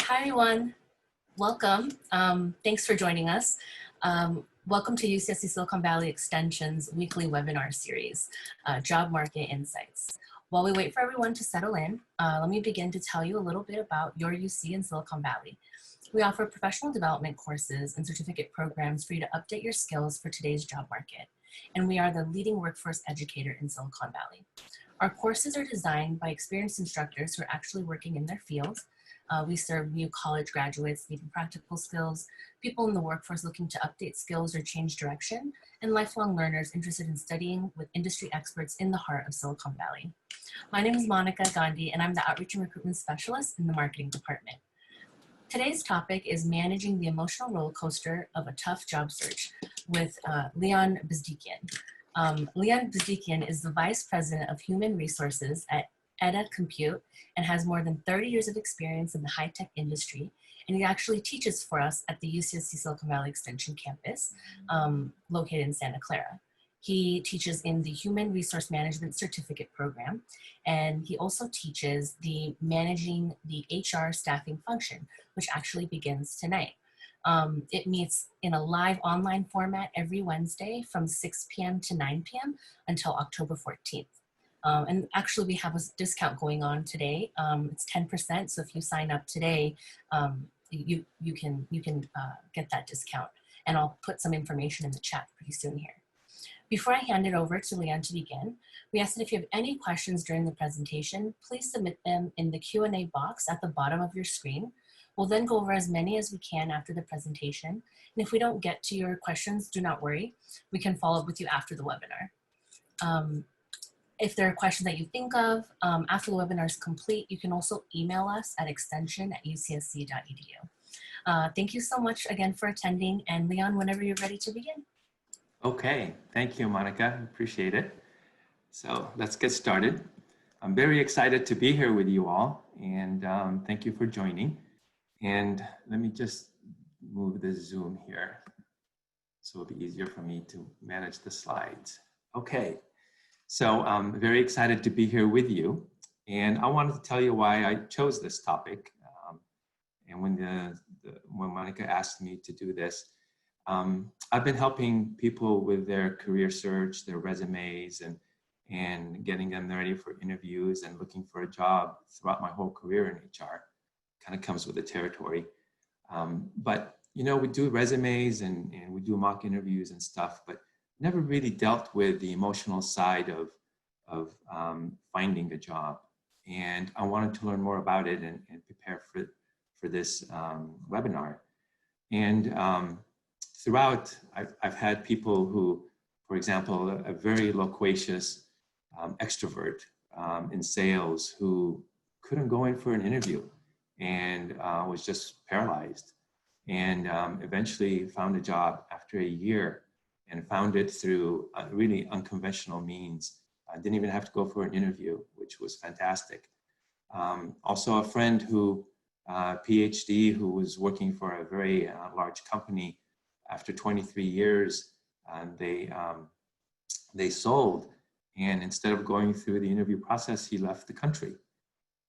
Hi, everyone. Welcome. Thanks for joining us. Welcome to UCSC Silicon Valley Extension's weekly webinar series, Job Market Insights. While we wait for everyone to settle in, let me begin to tell you a little bit about your UC in Silicon Valley. We offer professional development courses and certificate programs for you to update your skills for today's job market. And we are the leading workforce educator in Silicon Valley. Our courses are designed by experienced instructors who are actually working in their field. We serve new college graduates needing practical skills, people in the workforce looking to update skills or change direction, and lifelong learners interested in studying with industry experts in the heart of Silicon Valley. My name is Monica Gandhi, and I'm the Outreach and Recruitment Specialist in the Marketing Department. Today's topic is managing the emotional roller coaster of a tough job search with Leon Bezdikian. Leon Bezdikian is the Vice President of Human Resources at Eta Compute and has more than 30 years of experience in the high-tech industry. And he actually teaches for us at the UCSC Silicon Valley Extension campus located in Santa Clara. He teaches in the Human Resource Management Certificate Program, and he also teaches the Managing the HR Staffing function, which actually begins tonight. It meets in a live online format every Wednesday from 6 p.m. to 9 p.m. until October 14th. And actually we have a discount going on today. It's 10%, so if you sign up today, you can get that discount. And I'll put some information in the chat pretty soon here. Before I hand it over to Leon to begin, we ask that if you have any questions during the presentation, please submit them in the Q&A box at the bottom of your screen. We'll then go over as many as we can after the presentation. And if we don't get to your questions, do not worry. We can follow up with you after the webinar. If there are questions that you think of after the webinar is complete, you can also email us at extension@ucsc.edu. Thank you so much again for attending, and Leon, whenever you're ready to begin. Okay, thank you, Monica. Appreciate it. So let's get started. I'm very excited to be here with you all, and thank you for joining. And let me just move the Zoom here so it'll be easier for me to manage the slides. Okay. So I'm very excited to be here with you, and I wanted to tell you why I chose this topic. And when Monica asked me to do this, I've been helping people with their career search, their resumes, and getting them ready for interviews and looking for a job throughout my whole career in HR. Kind of comes with the territory. But you know, we do resumes and we do mock interviews and stuff, but never really dealt with the emotional side of finding a job. And I wanted to learn more about it and prepare for this webinar. And throughout, I've had people who, for example, a very loquacious extrovert in sales who couldn't go in for an interview and was just paralyzed, and eventually found a job after a year, and found it through really unconventional means. I didn't even have to go for an interview, which was fantastic. Also a friend who, PhD, who was working for a very large company. After 23 years, they sold, and instead of going through the interview process, he left the country.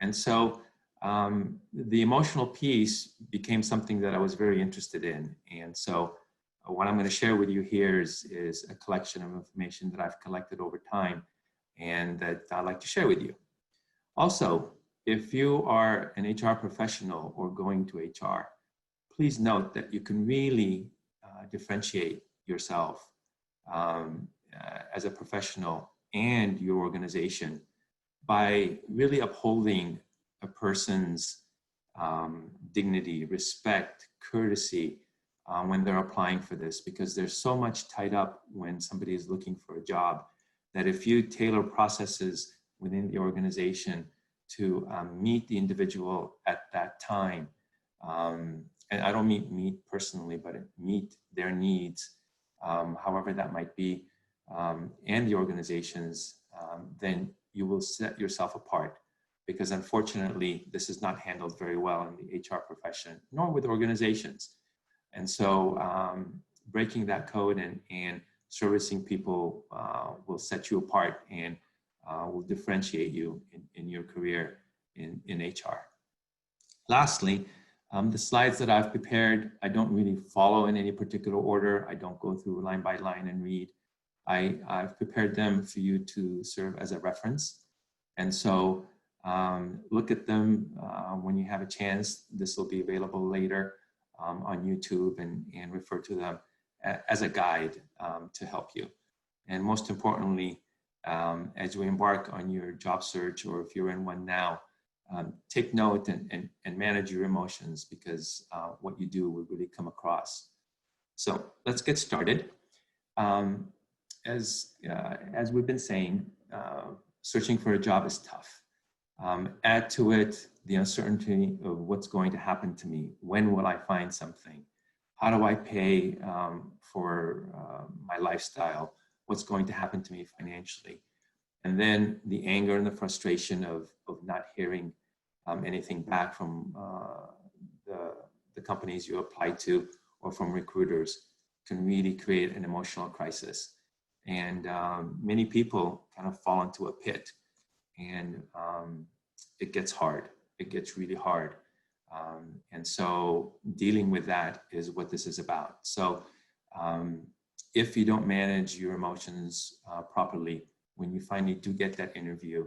And so the emotional piece became something that I was very interested in. And so what I'm going to share with you here is a collection of information that I've collected over time and that I'd like to share with you. Also, if you are an HR professional or going to HR, please note that you can really differentiate yourself as a professional and your organization by really upholding a person's dignity, respect, courtesy, when they're applying for this, because there's so much tied up when somebody is looking for a job that if you tailor processes within the organization to meet the individual at that time, and I don't mean meet personally, but meet their needs, however that might be, and the organization's, then you will set yourself apart, because unfortunately, this is not handled very well in the HR profession, nor with organizations. And so breaking that code and servicing people will set you apart and will differentiate you in your career in HR. Lastly, The slides that I've prepared, I don't really follow in any particular order. I don't go through line by line and read. I've prepared them for you to serve as a reference. And so look at them when you have a chance. This will be available later on YouTube, and refer to them as a guide to help you. And most importantly, as you embark on your job search, or if you're in one now, take note and manage your emotions, because what you do will really come across. So let's get started. As we've been saying, searching for a job is tough. Add to it the uncertainty of what's going to happen to me. When will I find something? How do I pay for my lifestyle? What's going to happen to me financially? And then the anger and the frustration of not hearing anything back from the companies you apply to, or from recruiters, can really create an emotional crisis. And many people kind of fall into a pit, and it gets hard. It gets really hard. And so dealing with that is what this is about. So if you don't manage your emotions properly, when you finally do get that interview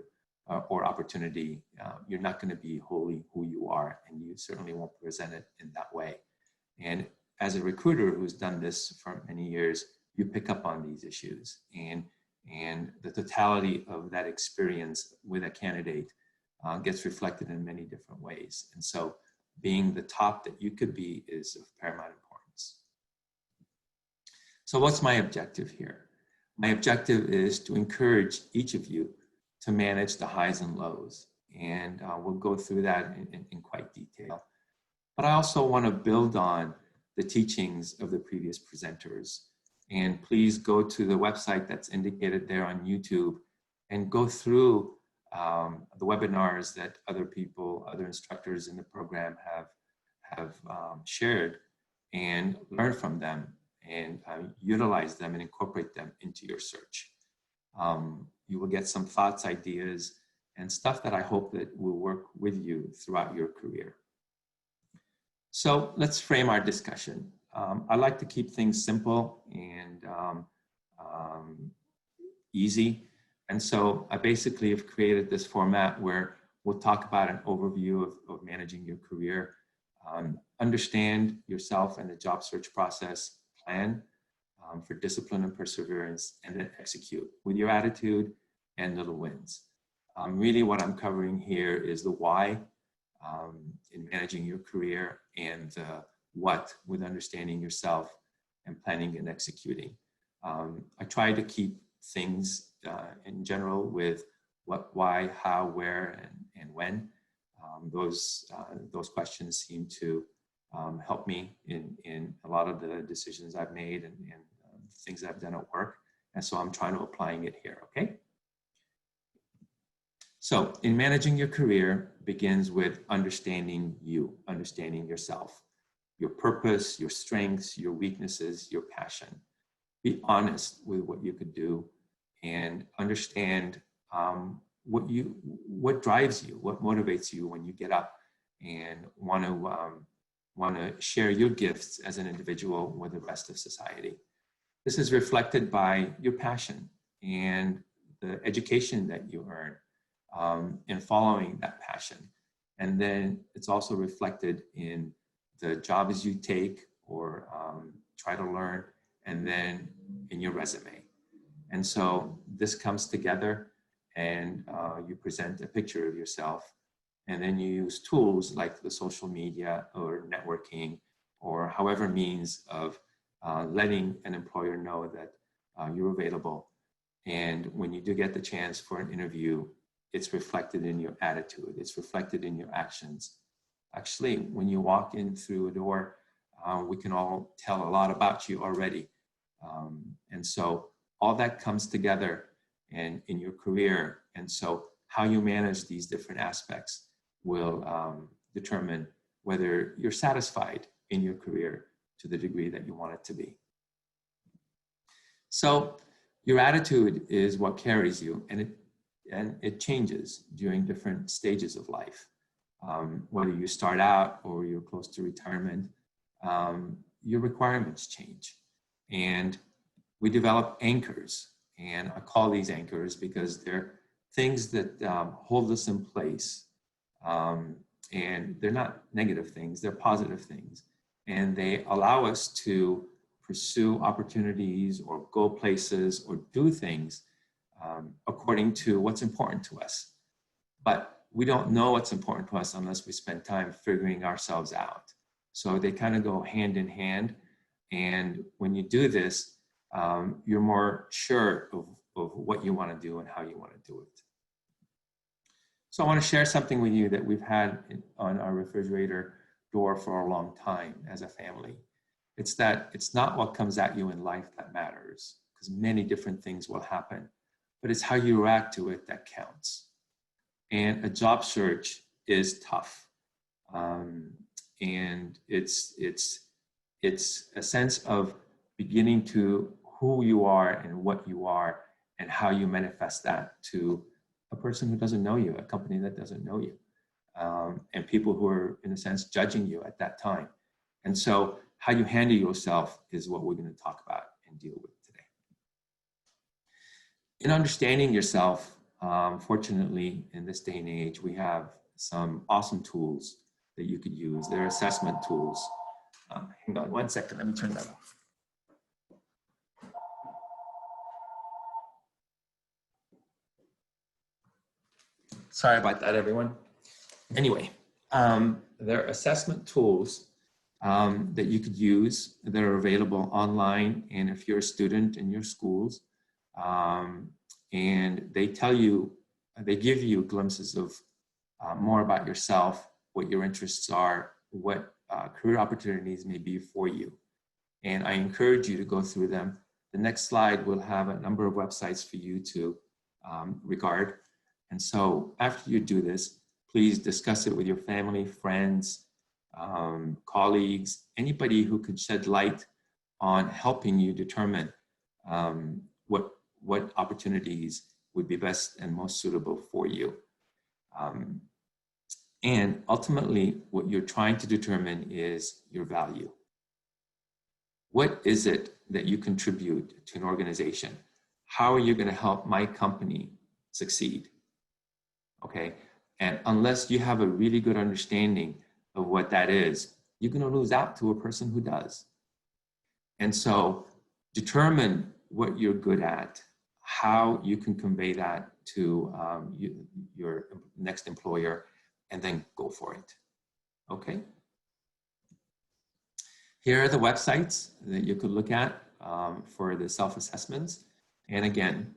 or opportunity, you're not going to be wholly who you are, and you certainly won't present it in that way. And as a recruiter who's done this for many years, you pick up on these issues, and the totality of that experience with a candidate gets reflected in many different ways. And so being the top that you could be is of paramount importance. So what's my objective here? My objective is to encourage each of you to manage the highs and lows. And we'll go through that in quite detail. But I also want to build on the teachings of the previous presenters. And please go to the website that's indicated there on YouTube and go through the webinars that other people, other instructors in the program have shared, and learn from them, and utilize them and incorporate them into your search. You will get some thoughts, ideas, and stuff that I hope that will work with you throughout your career. So let's frame our discussion. I like to keep things simple and easy. And so I basically have created this format where we'll talk about an overview of managing your career, understand yourself and the job search process, plan for discipline and perseverance, and then execute with your attitude and little wins. Really what I'm covering here is the why in managing your career, and the what with understanding yourself and planning and executing. I try to keep things in general with what, why, how, where, and when. Those questions seem to help me in a lot of the decisions I've made and things I've done at work. And so I'm trying to applying it here, okay? So in managing your career begins with understanding you, understanding yourself, your purpose, your strengths, your weaknesses, your passion. Be honest with what you could do, and understand what drives you, what motivates you when you get up and want to share your gifts as an individual with the rest of society. This is reflected by your passion and the education that you earn in following that passion. And then it's also reflected in the jobs you take or try to learn, and then in your resume. And so this comes together, and you present a picture of yourself, and then you use tools like the social media or networking, or however means of letting an employer know that you're available. And when you do get the chance for an interview, it's reflected in your attitude, it's reflected in your actions. Actually, when you walk in through a door, we can all tell a lot about you already. And so all that comes together in your career. And so how you manage these different aspects will determine whether you're satisfied in your career to the degree that you want it to be. So your attitude is what carries you, and it changes during different stages of life. Whether you start out or you're you're close to retirement, your requirements change. And we develop anchors. And I call these anchors because they're things that hold us in place. And they're not negative things, they're positive things. And they allow us to pursue opportunities or go places or do things according to what's important to us. But we don't know what's important to us unless we spend time figuring ourselves out. So they kind of go hand in hand. And when you do this, you're more sure of what you want to do and how you want to do it. So I want to share something with you that we've had on our refrigerator door for a long time as a family. It's that it's not what comes at you in life that matters, because many different things will happen, but it's how you react to it that counts. And a job search is tough. And it's a sense of beginning to who you are and what you are and how you manifest that to a person who doesn't know you, a company that doesn't know you, and people who are, in a sense, judging you at that time. And so how you handle yourself is what we're going to talk about and deal with today. In understanding yourself, fortunately, in this day and age, we have some awesome tools that you could use. They're assessment tools. Hang on 1 second, let me turn that off. Sorry about that, everyone. Anyway, there are assessment tools that you could use that are available online, and if you're a student in your schools, and they give you glimpses of more about yourself, what your interests are, what career opportunities may be for you. And I encourage you to go through them. The next slide will have a number of websites for you to regard. And so after you do this, please discuss it with your family, friends, colleagues, anybody who could shed light on helping you determine what opportunities would be best and most suitable for you. And ultimately, what you're trying to determine is your value. What is it that you contribute to an organization? How are you going to help my company succeed? Okay, and unless you have a really good understanding of what that is, you're going to lose out to a person who does. And so determine what you're good at, how you can convey that to your next employer, and then go for it. Okay? Here are the websites that you could look at for the self-assessments. And again,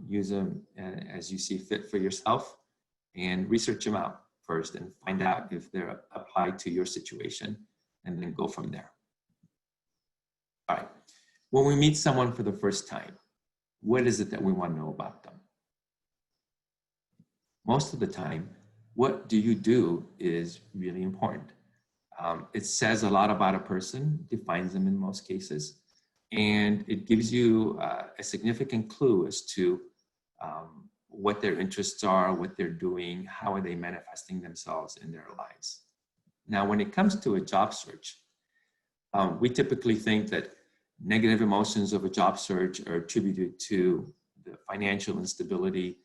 use them as you see fit for yourself, and research them out first and find out if they're applied to your situation, and then go from there. All right. When we meet someone for the first time, what is it that we want to know about them? Most of the time, what do you do is really important. It says a lot about a person, defines them in most cases, and it gives you a significant clue as to what their interests are, what they're doing, how are they manifesting themselves in their lives. Now, when it comes to a job search, we typically think that negative emotions of a job search are attributed to the financial instability,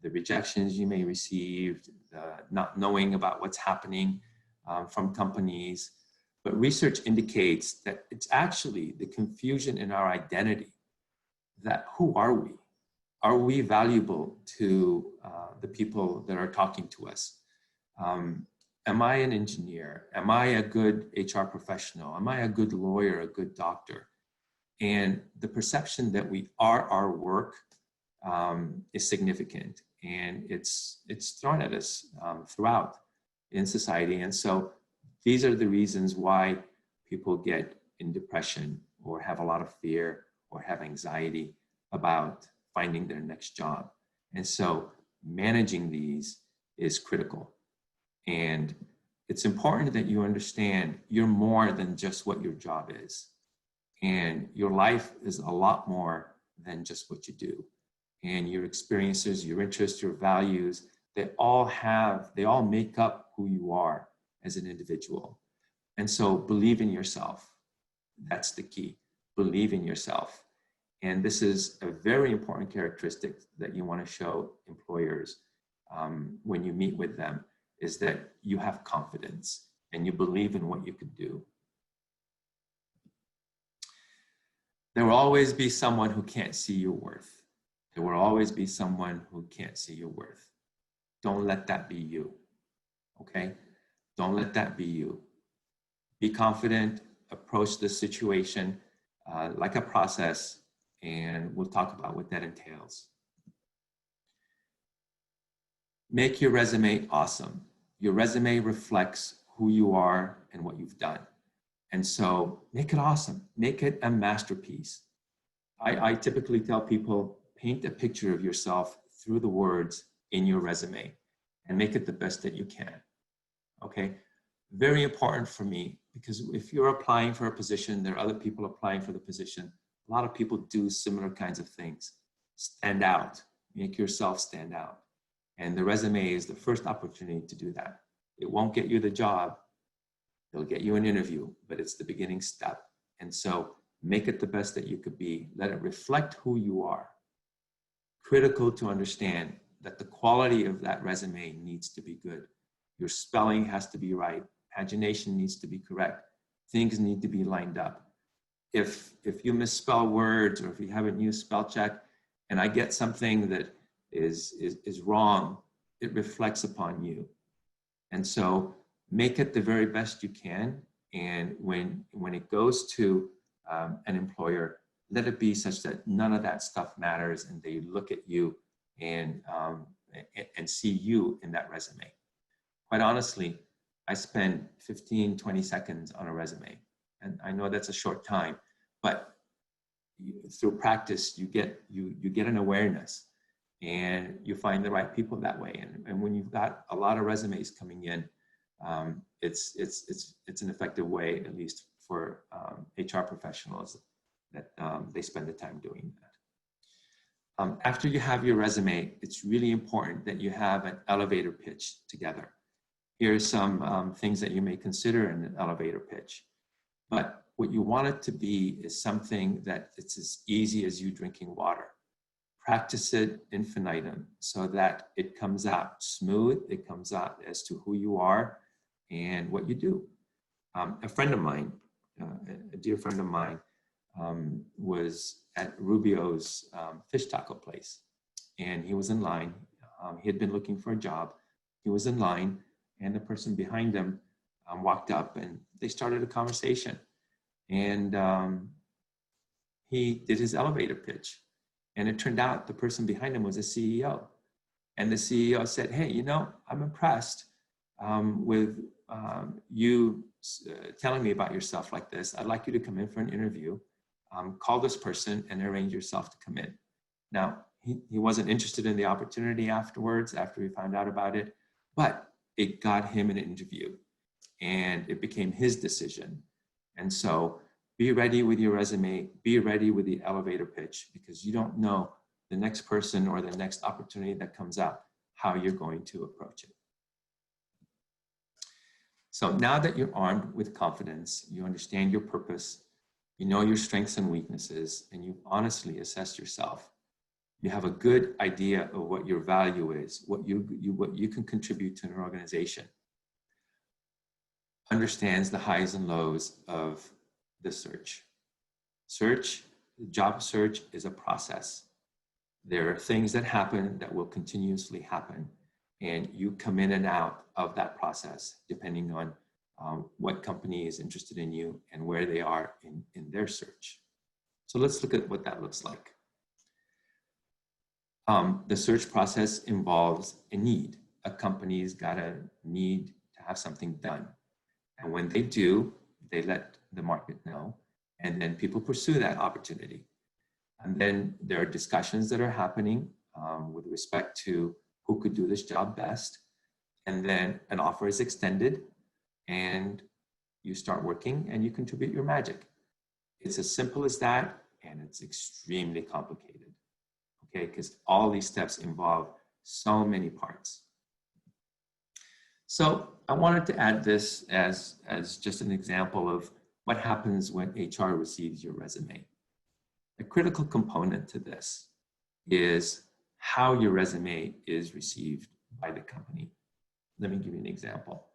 the rejections you may receive, the not knowing about what's happening from companies. But research indicates that it's actually the confusion in our identity, that who are we? Are we valuable to the people that are talking to us? Am I an engineer? Am I a good HR professional? Am I a good lawyer, a good doctor? And the perception that we are our work is significant, and it's thrown at us throughout in society. And so these are the reasons why people get in depression or have a lot of fear or have anxiety about finding their next job. And so managing these is critical. And it's important that you understand you're more than just what your job is. And your life is a lot more than just what you do. And your experiences, your interests, your values, they all make up who you are. as an individual. And so believe in yourself. That's the key. Believe in yourself. And this is a very important characteristic that you want to show employers when you meet with them, is that you have confidence and you believe in what you can do. There will always be someone who can't see your worth. There will always be someone who can't see your worth. Don't let that be you, okay? Don't let that be you. Be confident, approach the situation like a process, and we'll talk about what that entails. Make your resume awesome. Your resume reflects who you are and what you've done. And so make it awesome. Make it a masterpiece. I typically tell people, paint a picture of yourself through the words in your resume and make it the best that you can, okay? Very important for me, because if you're applying for a position, there are other people applying for the position. A lot of people do similar kinds of things. Stand out, make yourself stand out. And the resume is the first opportunity to do that. It won't get you the job. It'll get you an interview, but it's the beginning step. And so make it the best that you could be. Let it reflect who you are. Critical to understand that the quality of that resume needs to be good. Your spelling has to be right. Pagination needs to be correct. Things need to be lined up. If you misspell words, or if you haven't used spell check and I get something that is wrong, it reflects upon you. And so make it the very best you can. And when it goes to an employer, let it be such that none of that stuff matters, and they look at you and see you in that resume. Quite honestly, I spend 15, 20 seconds on a resume. And I know that's a short time, but through practice, you get an awareness, and you find the right people that way. And when you've got a lot of resumes coming in, it's an effective way, at least for HR professionals, that they spend the time doing that. After you have your resume, it's really important that you have an elevator pitch together. Here's some things that you may consider in an elevator pitch. But what you want it to be is something that it's as easy as you drinking water. Practice it infinitum so that it comes out smooth, it comes out as to who you are and what you do. A friend of mine, a dear friend of mine, was at Rubio's fish taco place, and he was in line. He had been looking for a job. He was in line, and the person behind him walked up, and they started a conversation. And he did his elevator pitch, and it turned out the person behind him was a CEO. And the CEO said, "Hey, you know, I'm impressed with you telling me about yourself like this. I'd like you to come in for an interview. Call this person and arrange yourself to come in." Now, he wasn't interested in the opportunity afterwards, after he found out about it, but it got him an interview, and it became his decision. And so be ready with your resume, be ready with the elevator pitch, because you don't know the next person or the next opportunity that comes up, how you're going to approach it. So now that you're armed with confidence, you understand your purpose, you know your strengths and weaknesses, and you've honestly assessed yourself. You have a good idea of what your value is, what you can contribute to an organization. Understands the highs and lows of the search. Job search is a process. There are things that happen that will continuously happen, and you come in and out of that process depending on what company is interested in you and where they are in their search. So let's look at what that looks like. The search process involves a need. A company's got a need to have something done. And when they do, they let the market know, and then people pursue that opportunity. And then there are discussions that are happening with respect to who could do this job best. And then an offer is extended, and you start working and you contribute your magic. It's as simple as that, and it's extremely complicated, okay? Because all these steps involve so many parts. So I wanted to add this as just an example of what happens when HR receives your resume. A critical component to this is how your resume is received by the company. Let me give you an example.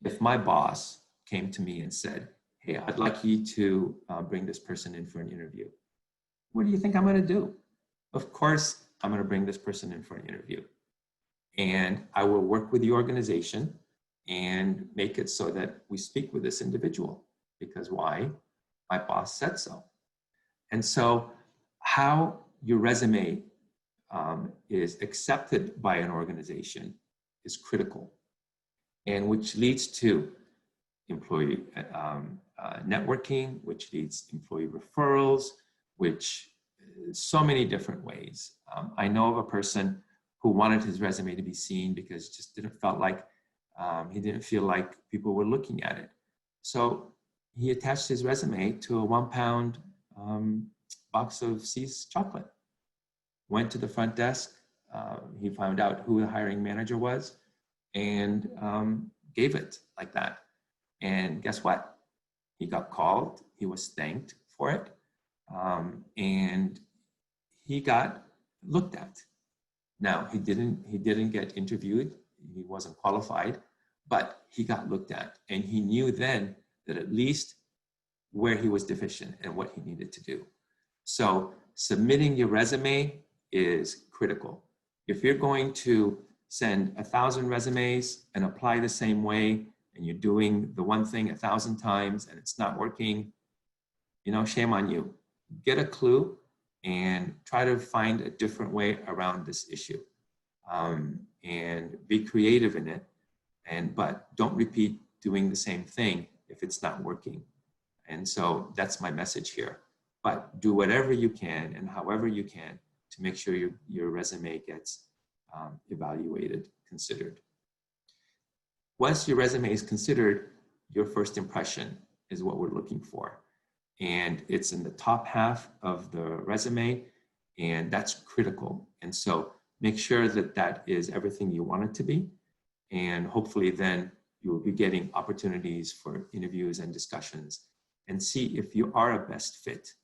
If my boss came to me and said, hey, I'd like you to bring this person in for an interview, what do you think I'm going to do? Of course, I'm going to bring this person in for an interview. And I will work with the organization and make it so that we speak with this individual. Because why? My boss said so. And so how your resume is accepted by an organization is critical, and which leads to employee networking, which leads to employee referrals, which so many different ways. I know of a person who wanted his resume to be seen because it just didn't feel like he didn't feel like people were looking at it. So he attached his resume to a 1 pound box of See's chocolate. Went to the front desk. He found out who the hiring manager was and gave it like that. And guess what? He got called. He was thanked for it. And he got looked at. Now, he didn't get interviewed. He wasn't qualified, but he got looked at. And he knew then that at least where he was deficient and what he needed to do. So submitting your resume is critical. If you're going to send 1,000 resumes and apply the same way, and you're doing the one thing 1,000 times and it's not working, shame on you. Get a clue and try to find a different way around this issue, and be creative in it. But don't repeat doing the same thing if it's not working. And so that's my message here. But do whatever you can and however you can to make sure your resume gets evaluated, considered. Once your resume is considered, your first impression is what we're looking for. And it's in the top half of the resume, and that's critical. And so make sure that that is everything you want it to be. And hopefully then you will be getting opportunities for interviews and discussions, and see if you are a best fit,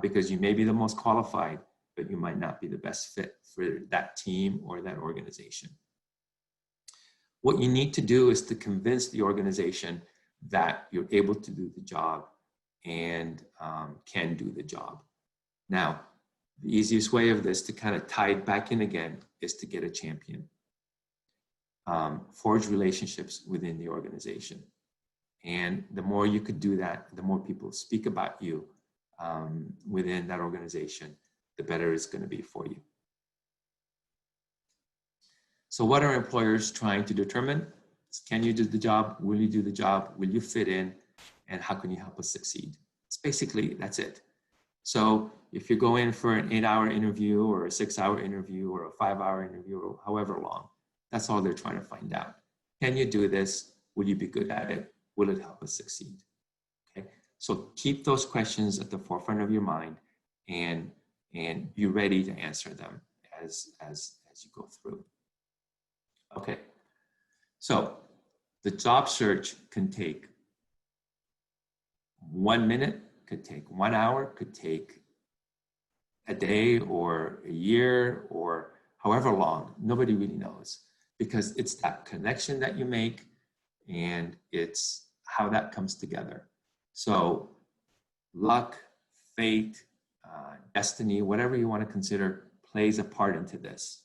because you may be the most qualified, but you might not be the best fit for that team or that organization. What you need to do is to convince the organization that you're able to do the job and can do the job. Now, the easiest way of this to kind of tie it back in again is to get a champion. Forge relationships within the organization. And the more you could do that, the more people speak about you within that organization, the better it's going to be for you. So what are employers trying to determine? Can you do the job? Will you do the job? Will you fit in? And how can you help us succeed? It's basically, that's it. So if you go in for an 8-hour interview or a 6-hour interview or a 5-hour interview or however long, that's all they're trying to find out. Can you do this? Will you be good at it? Will it help us succeed? Okay. So keep those questions at the forefront of your mind and be ready to answer them as you go through. Okay. So the job search can take 1 minute, could take 1 hour, could take a day or a year or however long. Nobody really knows, because it's that connection that you make and it's how that comes together. So luck, fate, destiny, whatever you want to consider, plays a part into this.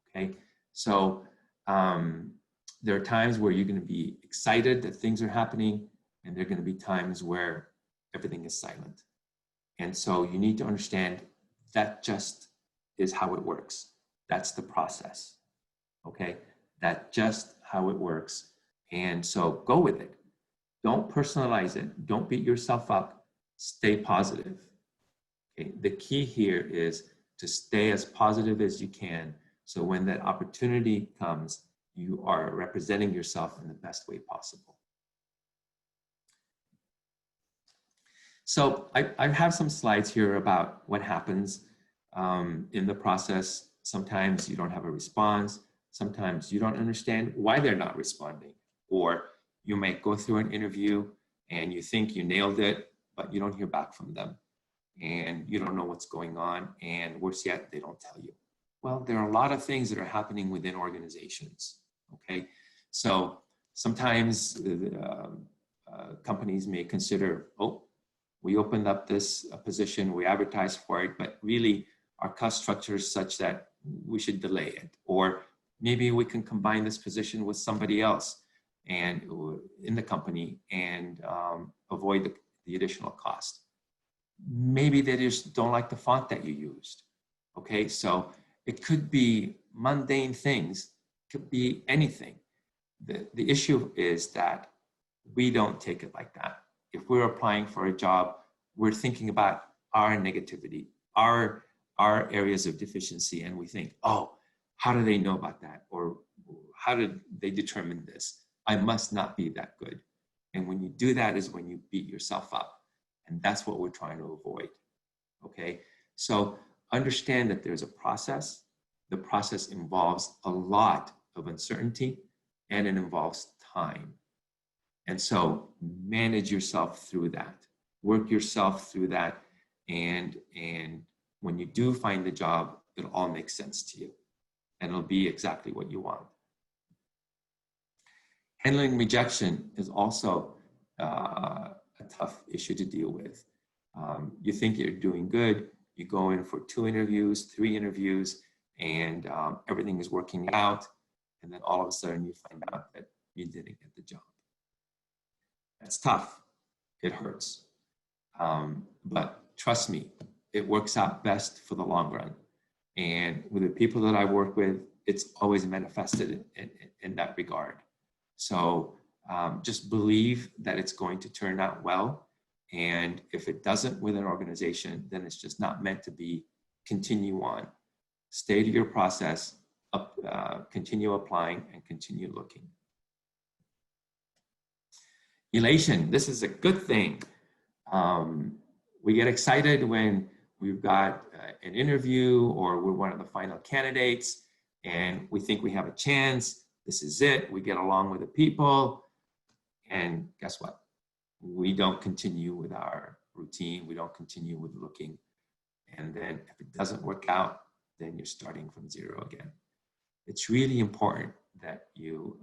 Okay. So there are times where you're going to be excited that things are happening, and there are going to be times where everything is silent. And so you need to understand that just is how it works. That's the process. Okay. That's just how it works. And so go with it. Don't personalize it. Don't beat yourself up. Stay positive. Okay. The key here is to stay as positive as you can, so when that opportunity comes, you are representing yourself in the best way possible. So I have some slides here about what happens in the process. Sometimes you don't have a response. Sometimes you don't understand why they're not responding. Or you might go through an interview and you think you nailed it, but you don't hear back from them. And you don't know what's going on. And worse yet, they don't tell you. Well, there are a lot of things that are happening within organizations, okay? So sometimes companies may consider, oh, we opened up this position, we advertised for it, but really our cost structure is such that we should delay it. Or maybe we can combine this position with somebody else and in the company and avoid the additional cost. Maybe they just don't like the font that you used, okay? So it could be mundane things, it could be anything. The issue is that we don't take it like that. If we're applying for a job, we're thinking about our negativity, our areas of deficiency, and we think, oh, how do they know about that? Or how did they determine this? I must not be that good. And when you do that is when you beat yourself up. And that's what we're trying to avoid, okay? So understand that there's a process. The process involves a lot of uncertainty and it involves time. And so manage yourself through that. Work yourself through that. And when you do find the job, it'll all make sense to you. And it'll be exactly what you want. Handling rejection is also a tough issue to deal with. You think you're doing good. You go in for 2 interviews, 3 interviews, and everything is working out. And then all of a sudden you find out that you didn't get the job. That's tough. It hurts. But trust me, it works out best for the long run. And with the people that I work with, it's always manifested in that regard. So just believe that it's going to turn out well. And if it doesn't with an organization, then it's just not meant to be. Continue on. Stay to your process, continue applying, and continue looking. Elation, this is a good thing. We get excited when we've got an interview or we're one of the final candidates and we think we have a chance. This is it. We get along with the people. And guess what? We don't continue with our routine. We don't continue with looking. And then if it doesn't work out, then you're starting from zero again. It's really important that you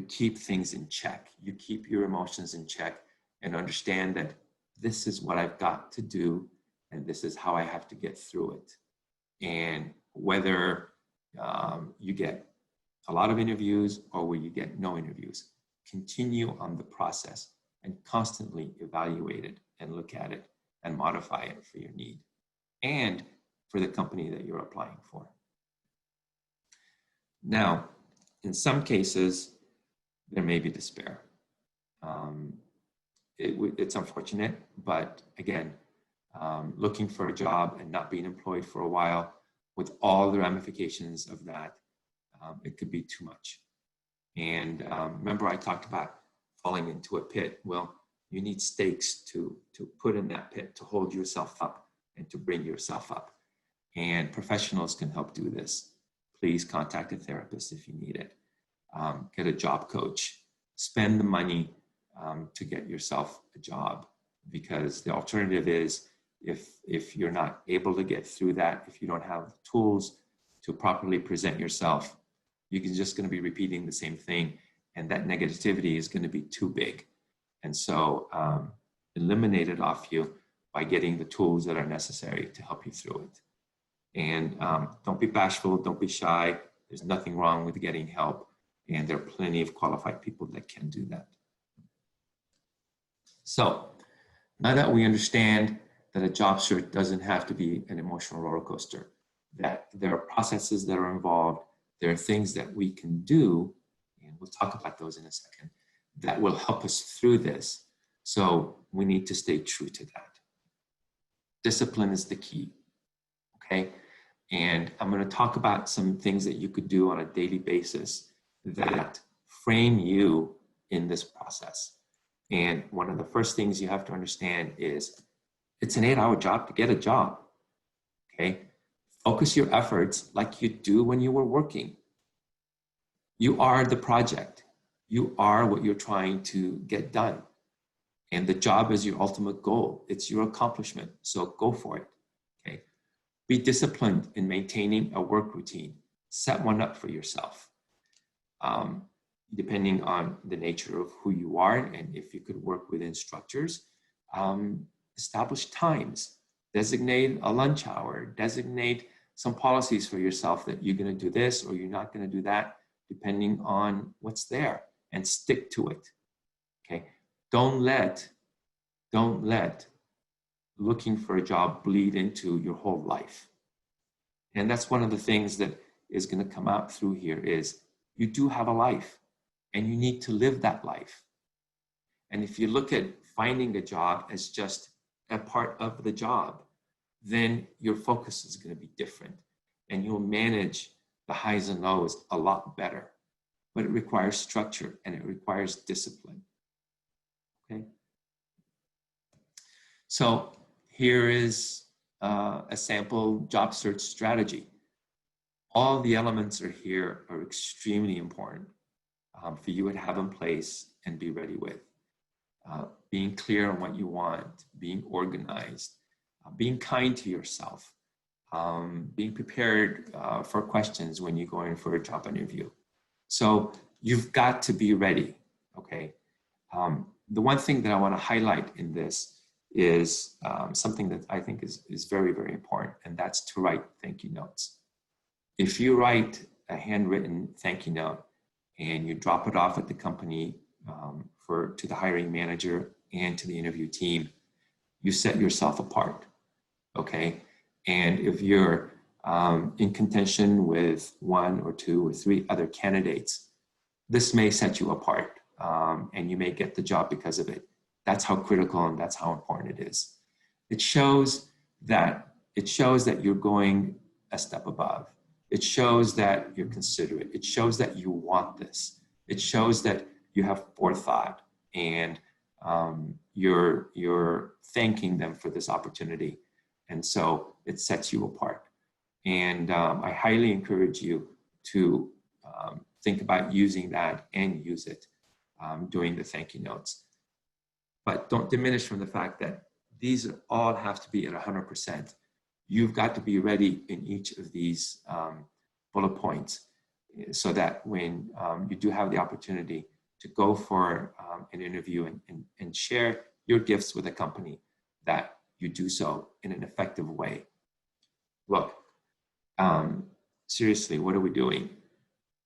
keep things in check. You keep your emotions in check and understand that this is what I've got to do and this is how I have to get through it. And whether you get a lot of interviews or where you get no interviews, continue on the process and constantly evaluate it and look at it and modify it for your need and for the company that you're applying for. Now, in some cases, there may be despair. It's unfortunate, but again, looking for a job and not being employed for a while with all the ramifications of that, it could be too much. And remember I talked about falling into a pit. Well, you need stakes to put in that pit to hold yourself up and to bring yourself up. And professionals can help do this. Please contact a therapist if you need it. Get a job coach. Spend the money to get yourself a job, because the alternative is if you're not able to get through that, if you don't have the tools to properly present yourself, you're just going to be repeating the same thing, and that negativity is going to be too big. And so eliminate it off you by getting the tools that are necessary to help you through it. And don't be bashful, don't be shy. There's nothing wrong with getting help, and there are plenty of qualified people that can do that. So now that we understand that a job search doesn't have to be an emotional roller coaster, that there are processes that are involved, there are things that we can do, and we'll talk about those in a second, that will help us through this. So we need to stay true to that. Discipline is the key, okay? And I'm going to talk about some things that you could do on a daily basis that frame you in this process. And one of the first things you have to understand is it's an 8-hour job to get a job, okay? Focus your efforts like you do when you were working. You are the project. You are what you're trying to get done. And the job is your ultimate goal. It's your accomplishment. So go for it. Okay. Be disciplined in maintaining a work routine. Set one up for yourself. Depending on the nature of who you are and if you could work within structures, establish times, designate a lunch hour, designate some policies for yourself that you're going to do this or you're not going to do that, depending on what's there, and stick to it. Okay. Don't let looking for a job bleed into your whole life. And that's one of the things that is going to come out through here is you do have a life and you need to live that life. And if you look at finding a job as just a part of the job, then your focus is going to be different and you'll manage the highs and lows a lot better. But it requires structure and it requires discipline. Okay. So here is a sample job search strategy. All the elements are here are extremely important for you to have in place and be ready with. Being clear on what you want, being organized, being kind to yourself, being prepared for questions when you go in for a job interview. So you've got to be ready, okay? The one thing that I want to highlight in this is something that I think is very, very important, and that's to write thank you notes. If you write a handwritten thank you note and you drop it off at the company to the hiring manager and to the interview team, you set yourself apart, okay? And if you're in contention with one or two or three other candidates, this may set you apart and you may get the job because of it. That's how critical and that's how important it is. It shows that you're going a step above. It shows that you're considerate. It shows that you want this. It shows that you have forethought and you're thanking them for this opportunity. And so it sets you apart. And I highly encourage you to think about using that and use it during the thank you notes. But don't diminish from the fact that these all have to be at 100%. You've got to be ready in each of these bullet points so that when you do have the opportunity to go for an interview and share your gifts with a company, that you do so in an effective way. Look, seriously, what are we doing?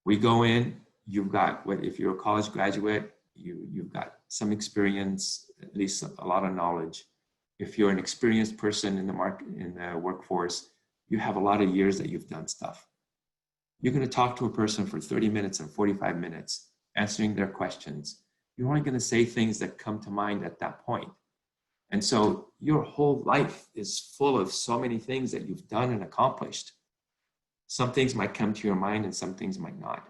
We go in, you've got, if you're a college graduate, you've got some experience, at least a lot of knowledge. If you're an experienced person in the workforce, you have a lot of years that you've done stuff. You're going to talk to a person for 30 minutes and 45 minutes, answering their questions. You're only going to say things that come to mind at that point. And so your whole life is full of so many things that you've done and accomplished. Some things might come to your mind and some things might not.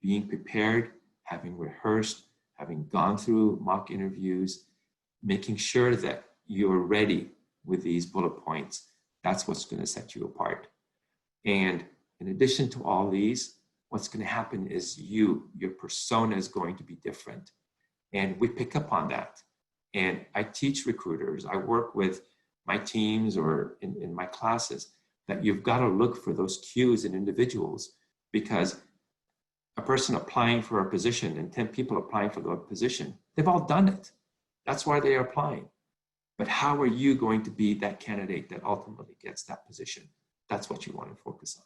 Being prepared, having rehearsed, having gone through mock interviews, making sure that you're ready with these bullet points, that's what's going to set you apart. And in addition to all these, what's going to happen is your persona is going to be different. And we pick up on that. And I teach recruiters, I work with my teams or in my classes, that you've got to look for those cues in individuals, because a person applying for a position and 10 people applying for the position, they've all done it. That's why they are applying. But how are you going to be that candidate that ultimately gets that position? That's what you want to focus on.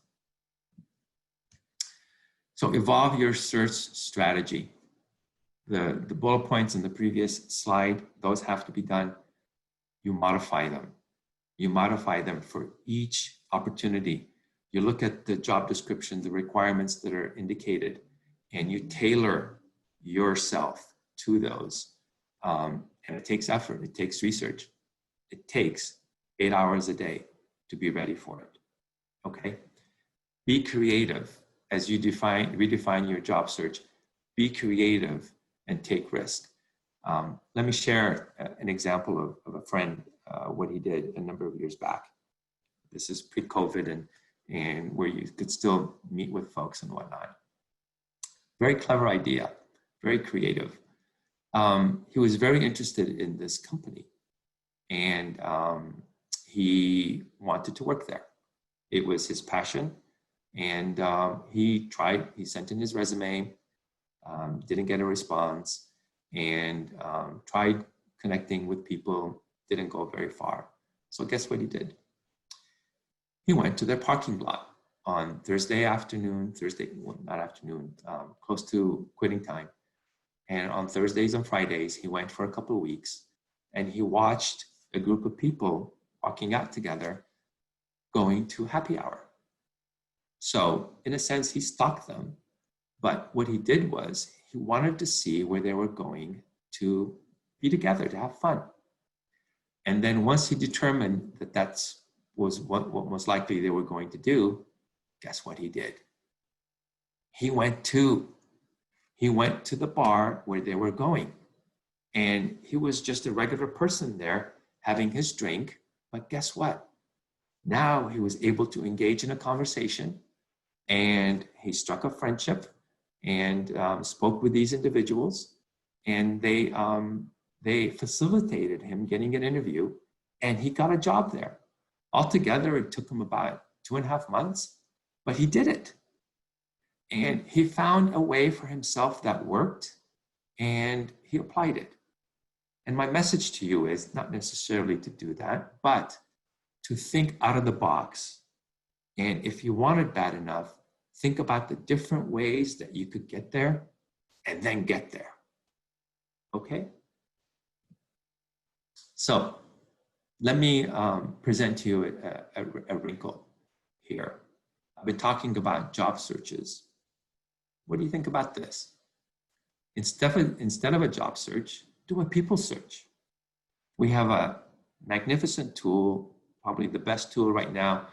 So evolve your search strategy. The bullet points in the previous slide, those have to be done. You modify them. You modify them for each opportunity. You look at the job description, the requirements that are indicated, and you tailor yourself to those. And it takes effort, it takes research. It takes 8 hours a day to be ready for it, okay? Be creative as you redefine your job search. Be creative and take risk. Let me share an example of a friend, what he did a number of years back. This is pre-COVID and where you could still meet with folks and whatnot. Very clever idea, very creative. He was very interested in this company, and he wanted to work there. It was his passion, and he sent in his resume, didn't get a response, and tried connecting with people, didn't go very far. So guess what he did? He went to their parking lot on Thursday afternoon, close to quitting time. And on Thursdays and Fridays, he went for a couple of weeks, and he watched a group of people walking out together, going to happy hour. So in a sense, he stalked them. But what he did was he wanted to see where they were going to be together, to have fun. And then once he determined that was what most likely they were going to do, guess what he did? He went to the bar where they were going. And he was just a regular person there having his drink. But guess what? Now he was able to engage in a conversation, and he struck a friendship and spoke with these individuals, and they facilitated him getting an interview, and he got a job there. Altogether, it took him about 2.5 months, but he did it. And he found a way for himself that worked, and he applied it. And my message to you is not necessarily to do that, but to think out of the box. And if you want it bad enough, think about the different ways that you could get there and then get there. Okay? So let me present to you a wrinkle here. I've been talking about job searches. What do you think about this? Instead of a job search, do a people search. We have a magnificent tool, probably the best tool right now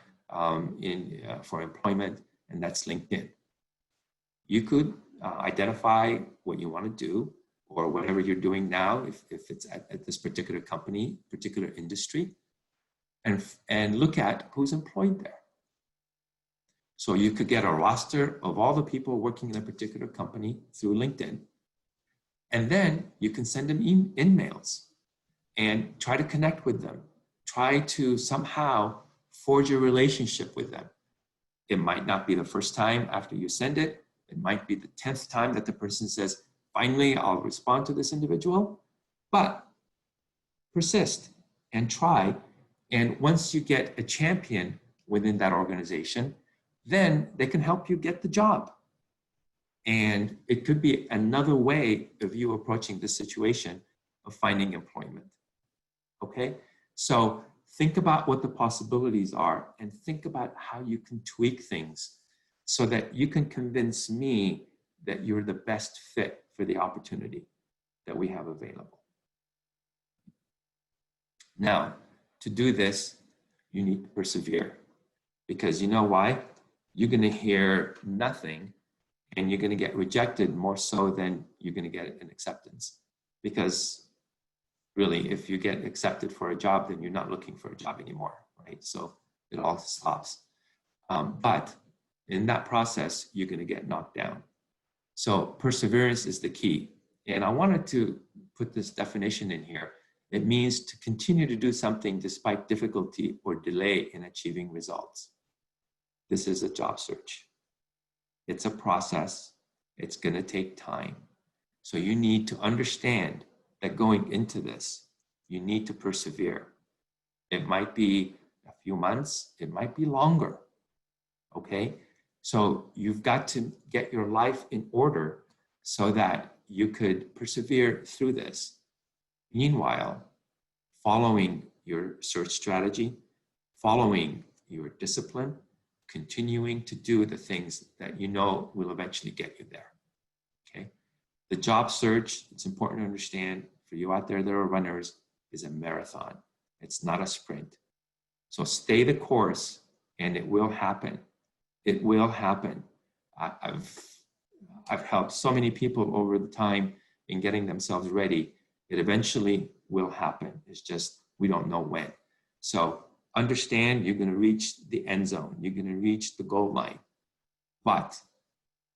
for employment, and that's LinkedIn. You could identify what you want to do or whatever you're doing now, if it's at this particular company, particular industry, and look at who's employed there. So you could get a roster of all the people working in a particular company through LinkedIn. And then you can send them emails and try to connect with them. Try to somehow forge a relationship with them. It might not be the first time after you send it. It might be the 10th time that the person says, finally, I'll respond to this individual. But persist and try. And once you get a champion within that organization, then they can help you get the job. And it could be another way of you approaching this situation of finding employment. Okay? So think about what the possibilities are and think about how you can tweak things so that you can convince me that you're the best fit for the opportunity that we have available. Now, to do this, you need to persevere, because you know why? You're going to hear nothing and you're going to get rejected more so than you're going to get an acceptance. Because really, if you get accepted for a job, then you're not looking for a job anymore, right? So it all stops. But in that process, you're going to get knocked down. So perseverance is the key. And I wanted to put this definition in here. It means to continue to do something despite difficulty or delay in achieving results. This is a job search. It's a process. It's going to take time. So you need to understand that going into this, you need to persevere. It might be a few months. It might be longer. Okay? So you've got to get your life in order so that you could persevere through this. Meanwhile, following your search strategy, following your discipline, continuing to do the things that you know will eventually get you there. Okay? The job search, it's important to understand for you out there that are runners, is a marathon. It's not a sprint. So stay the course and it will happen. It will happen. I've helped so many people over the time in getting themselves ready. It eventually will happen. It's just, we don't know when. So understand you're going to reach the end zone. You're going to reach the goal line. But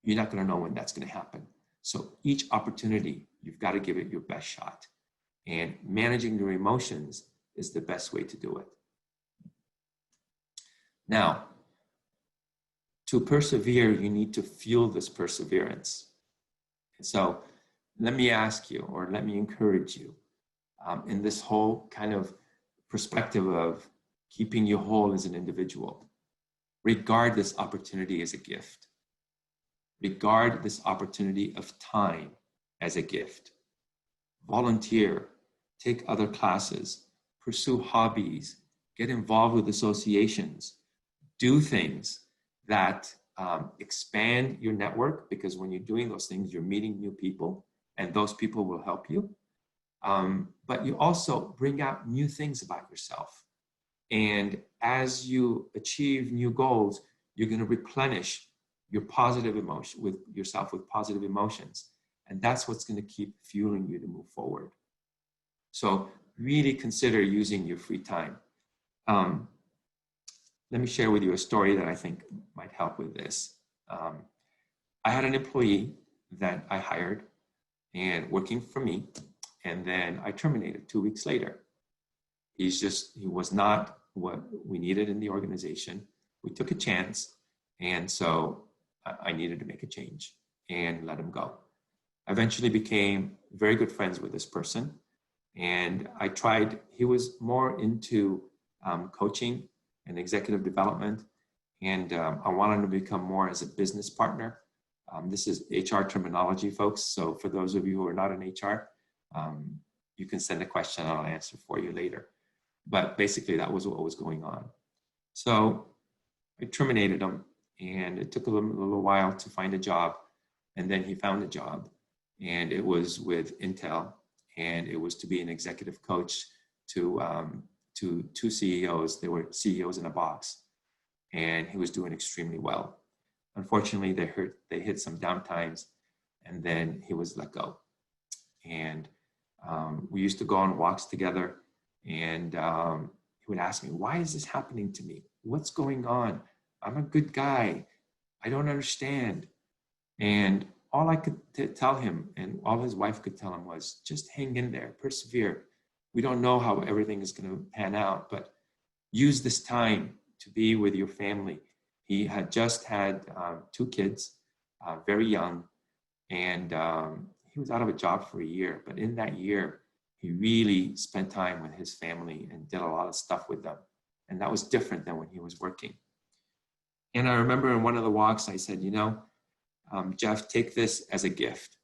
you're not going to know when that's going to happen. So each opportunity, you've got to give it your best shot. And managing your emotions is the best way to do it. Now, to persevere, you need to fuel this perseverance. And so let me ask you, or let me encourage you, in this whole kind of perspective of keeping you whole as an individual, regard this opportunity as a gift. Regard this opportunity of time as a gift. Volunteer, take other classes, pursue hobbies, get involved with associations, do things that expand your network, because when you're doing those things, you're meeting new people and those people will help you. But you also bring out new things about yourself. And as you achieve new goals, you're going to replenish your positive emotion with yourself with positive emotions. And that's what's going to keep fueling you to move forward. So really consider using your free time. Let me share with you a story that I think might help with this. I had an employee that I hired and working for me, and then I terminated 2 weeks later. He was not what we needed in the organization. We took a chance, and so I needed to make a change and let him go. I eventually became very good friends with this person, and he was more into coaching and executive development, and I wanted to become more as a business partner. This is HR terminology, folks, so for those of you who are not in HR, you can send a question and I'll answer for you later. But basically that was what was going on. So I terminated him, and it took a little while to find a job, and then he found a job, and it was with Intel, and it was to be an executive coach to two CEOs. They were CEOs in a box, and he was doing extremely well. Unfortunately, they hit some downtimes, and then he was let go. And we used to go on walks together, and he would ask me, why is this happening to me? What's going on? I'm a good guy. I don't understand. And all I could tell him, and all his wife could tell him, was just hang in there, persevere. We don't know how everything is going to pan out, but use this time to be with your family. He had just had 2 kids, very young, and he was out of a job for a year. But in that year, he really spent time with his family and did a lot of stuff with them. And that was different than when he was working. And I remember in one of the walks, I said, Jeff, take this as a gift.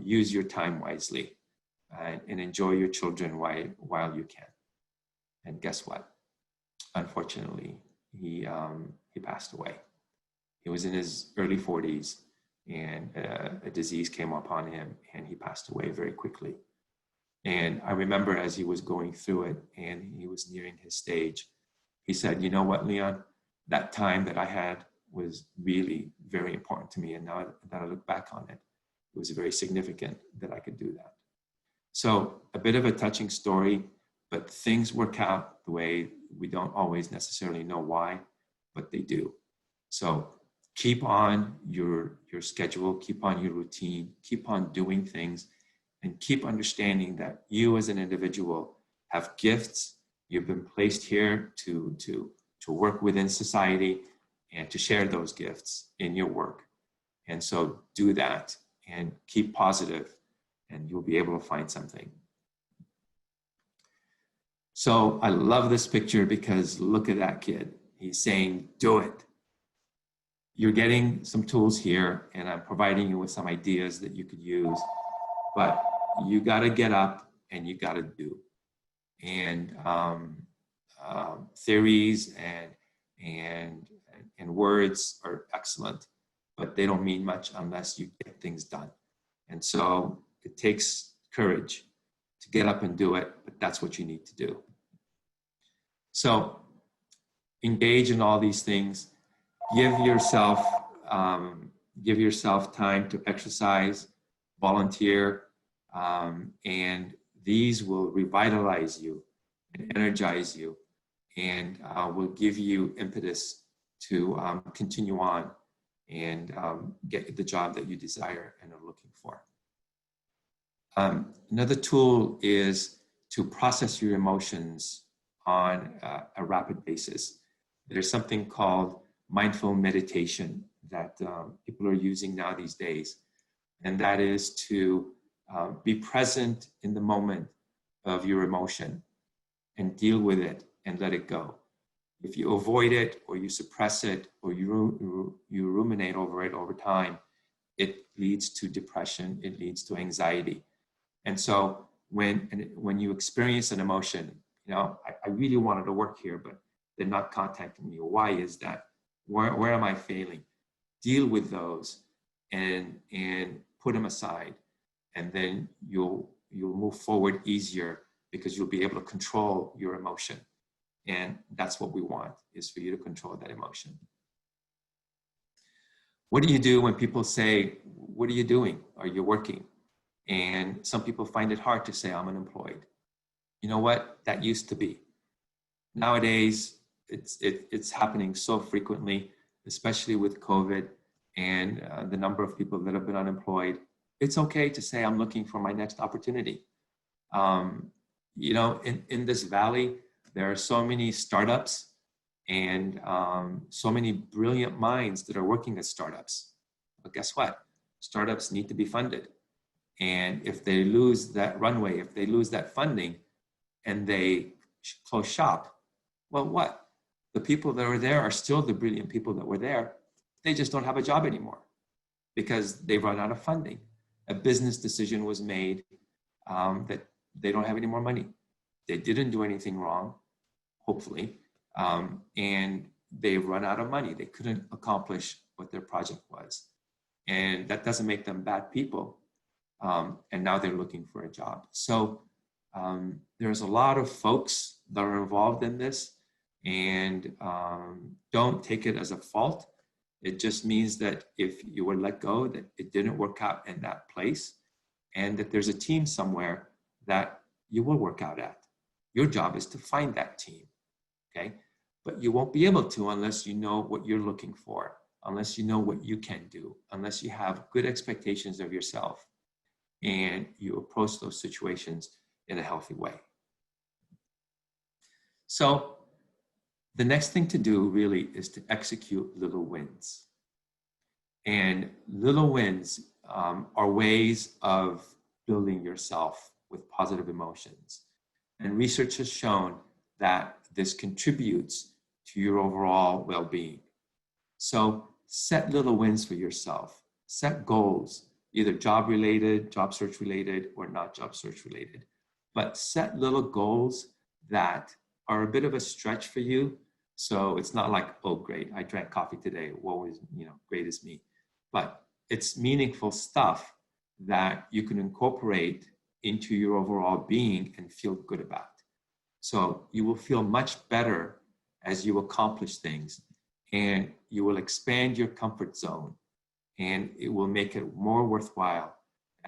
Use your time wisely and enjoy your children while you can. And guess what? Unfortunately, he passed away. He was in his early 40s, and a disease came upon him, and he passed away very quickly. And I remember as he was going through it and he was nearing his stage, he said, you know what, Leon, that time that I had was really very important to me. And now that I look back on it, it was very significant that I could do that. So a bit of a touching story, but things work out the way we don't always necessarily know why, but they do. So keep on your schedule, keep on your routine, keep on doing things, and keep understanding that you as an individual have gifts. You've been placed here to work within society and to share those gifts in your work. And so do that and keep positive, and you'll be able to find something. So I love this picture because look at that kid. He's saying, do it. You're getting some tools here, and I'm providing you with some ideas that you could use, but you got to get up and you got to do. And theories and words are excellent, but they don't mean much unless you get things done. And so it takes courage to get up and do it, but that's what you need to do. So engage in all these things. Give yourself time to exercise, volunteer, and these will revitalize you and energize you, and will give you impetus to continue on and get the job that you desire and are looking for. Another tool is to process your emotions on a rapid basis. There's something called mindful meditation that people are using now these days. And that is to be present in the moment of your emotion and deal with it and let it go. If you avoid it or you suppress it or you ruminate over it over time, it leads to depression, it leads to anxiety. And so when you experience an emotion, I really wanted to work here, but they're not contacting me. Why is that? Where am I failing? Deal with those and put them aside. And then you'll move forward easier because you'll be able to control your emotion. And that's what we want, is for you to control that emotion. What do you do when people say, what are you doing? Are you working? And some people find it hard to say, I'm unemployed. You know what? That used to be. Nowadays, it's happening so frequently, especially with COVID and the number of people that have been unemployed. It's okay to say, I'm looking for my next opportunity. In this valley, there are so many startups and so many brilliant minds that are working at startups. But guess what? Startups need to be funded. And if they lose that runway, if they lose that funding and they close shop, well, what? The people that are there are still the brilliant people that were there. They just don't have a job anymore because they've run out of funding. A business decision was made that they don't have any more money. They didn't do anything wrong, hopefully, and they've run out of money. They couldn't accomplish what their project was. And that doesn't make them bad people. And now they're looking for a job. So there's a lot of folks that are involved in this, and don't take it as a fault. It just means that if you were let go, that it didn't work out in that place, and that there's a team somewhere that you will work out at. Your job is to find that team, okay? But you won't be able to unless you know what you're looking for, unless you know what you can do, unless you have good expectations of yourself and you approach those situations in a healthy way. So the next thing to do really is to execute little wins. And little wins are ways of building yourself with positive emotions. And research has shown that this contributes to your overall well-being. So set little wins for yourself. Set goals, either job-related, job search-related, or not job search-related. But set little goals that are a bit of a stretch for you. So it's not like, oh, great, I drank coffee today. Woe is, great is me. But it's meaningful stuff that you can incorporate into your overall being and feel good about. So you will feel much better as you accomplish things, and you will expand your comfort zone, and it will make it more worthwhile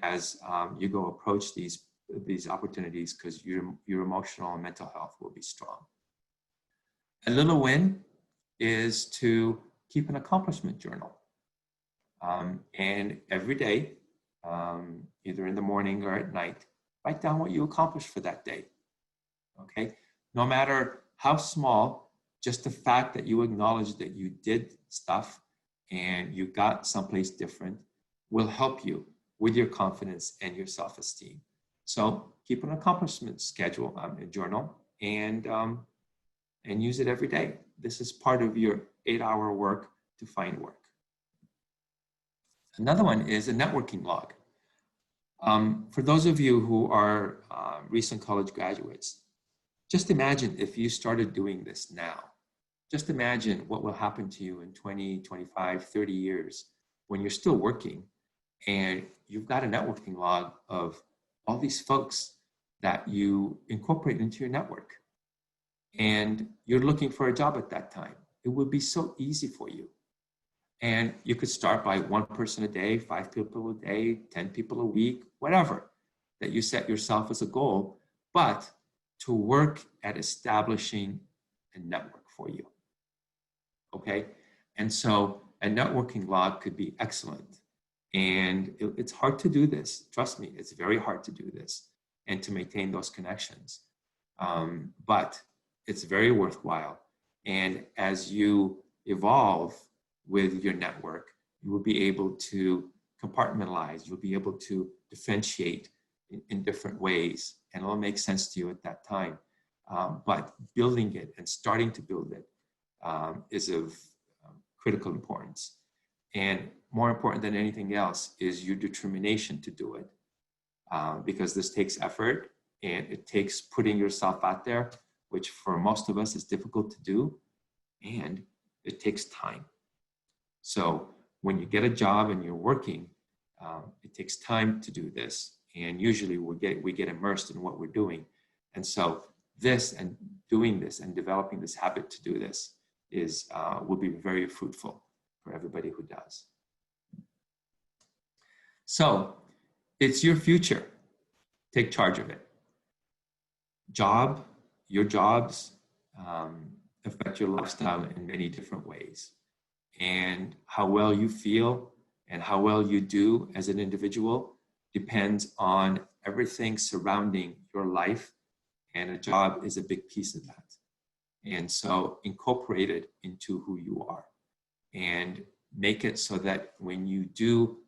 as you go approach these opportunities, because your emotional and mental health will be strong. A little win is to keep an accomplishment journal. And every day, either in the morning or at night, write down what you accomplished for that day, okay? No matter how small, just the fact that you acknowledge that you did stuff and you got someplace different will help you with your confidence and your self-esteem. So keep an accomplishment schedule, a journal, and use it every day. This is part of your 8-hour work to find work. Another one is a networking log. For those of you who are recent college graduates, just imagine if you started doing this now. Just imagine what will happen to you in 20, 25, 30 years when you're still working and you've got a networking log of all these folks that you incorporate into your network. And you're looking for a job at that time. It would be so easy for you. And you could start by 1 person a day, 5 people a day, 10 people a week, whatever that you set yourself as a goal, but to work at establishing a network for you. Okay? And so a networking log could be excellent. And it's hard to do this. Trust me, it's very hard to do this and to maintain those connections. But it's very worthwhile. And as you evolve with your network, you will be able to compartmentalize, you'll be able to differentiate in different ways, and it'll make sense to you at that time. But building it and starting to build it is of critical importance. And more important than anything else is your determination to do it, because this takes effort and it takes putting yourself out there, which for most of us is difficult to do, and it takes time. So when you get a job and you're working, it takes time to do this. And usually we get immersed in what we're doing. And so this and doing this and developing this habit to do this will be very fruitful for everybody who does. So it's your future. Take charge of it. Your jobs affect your lifestyle in many different ways. And how well you feel and how well you do as an individual depends on everything surrounding your life, and a job is a big piece of that. And so incorporate it into who you are and make it so that when you do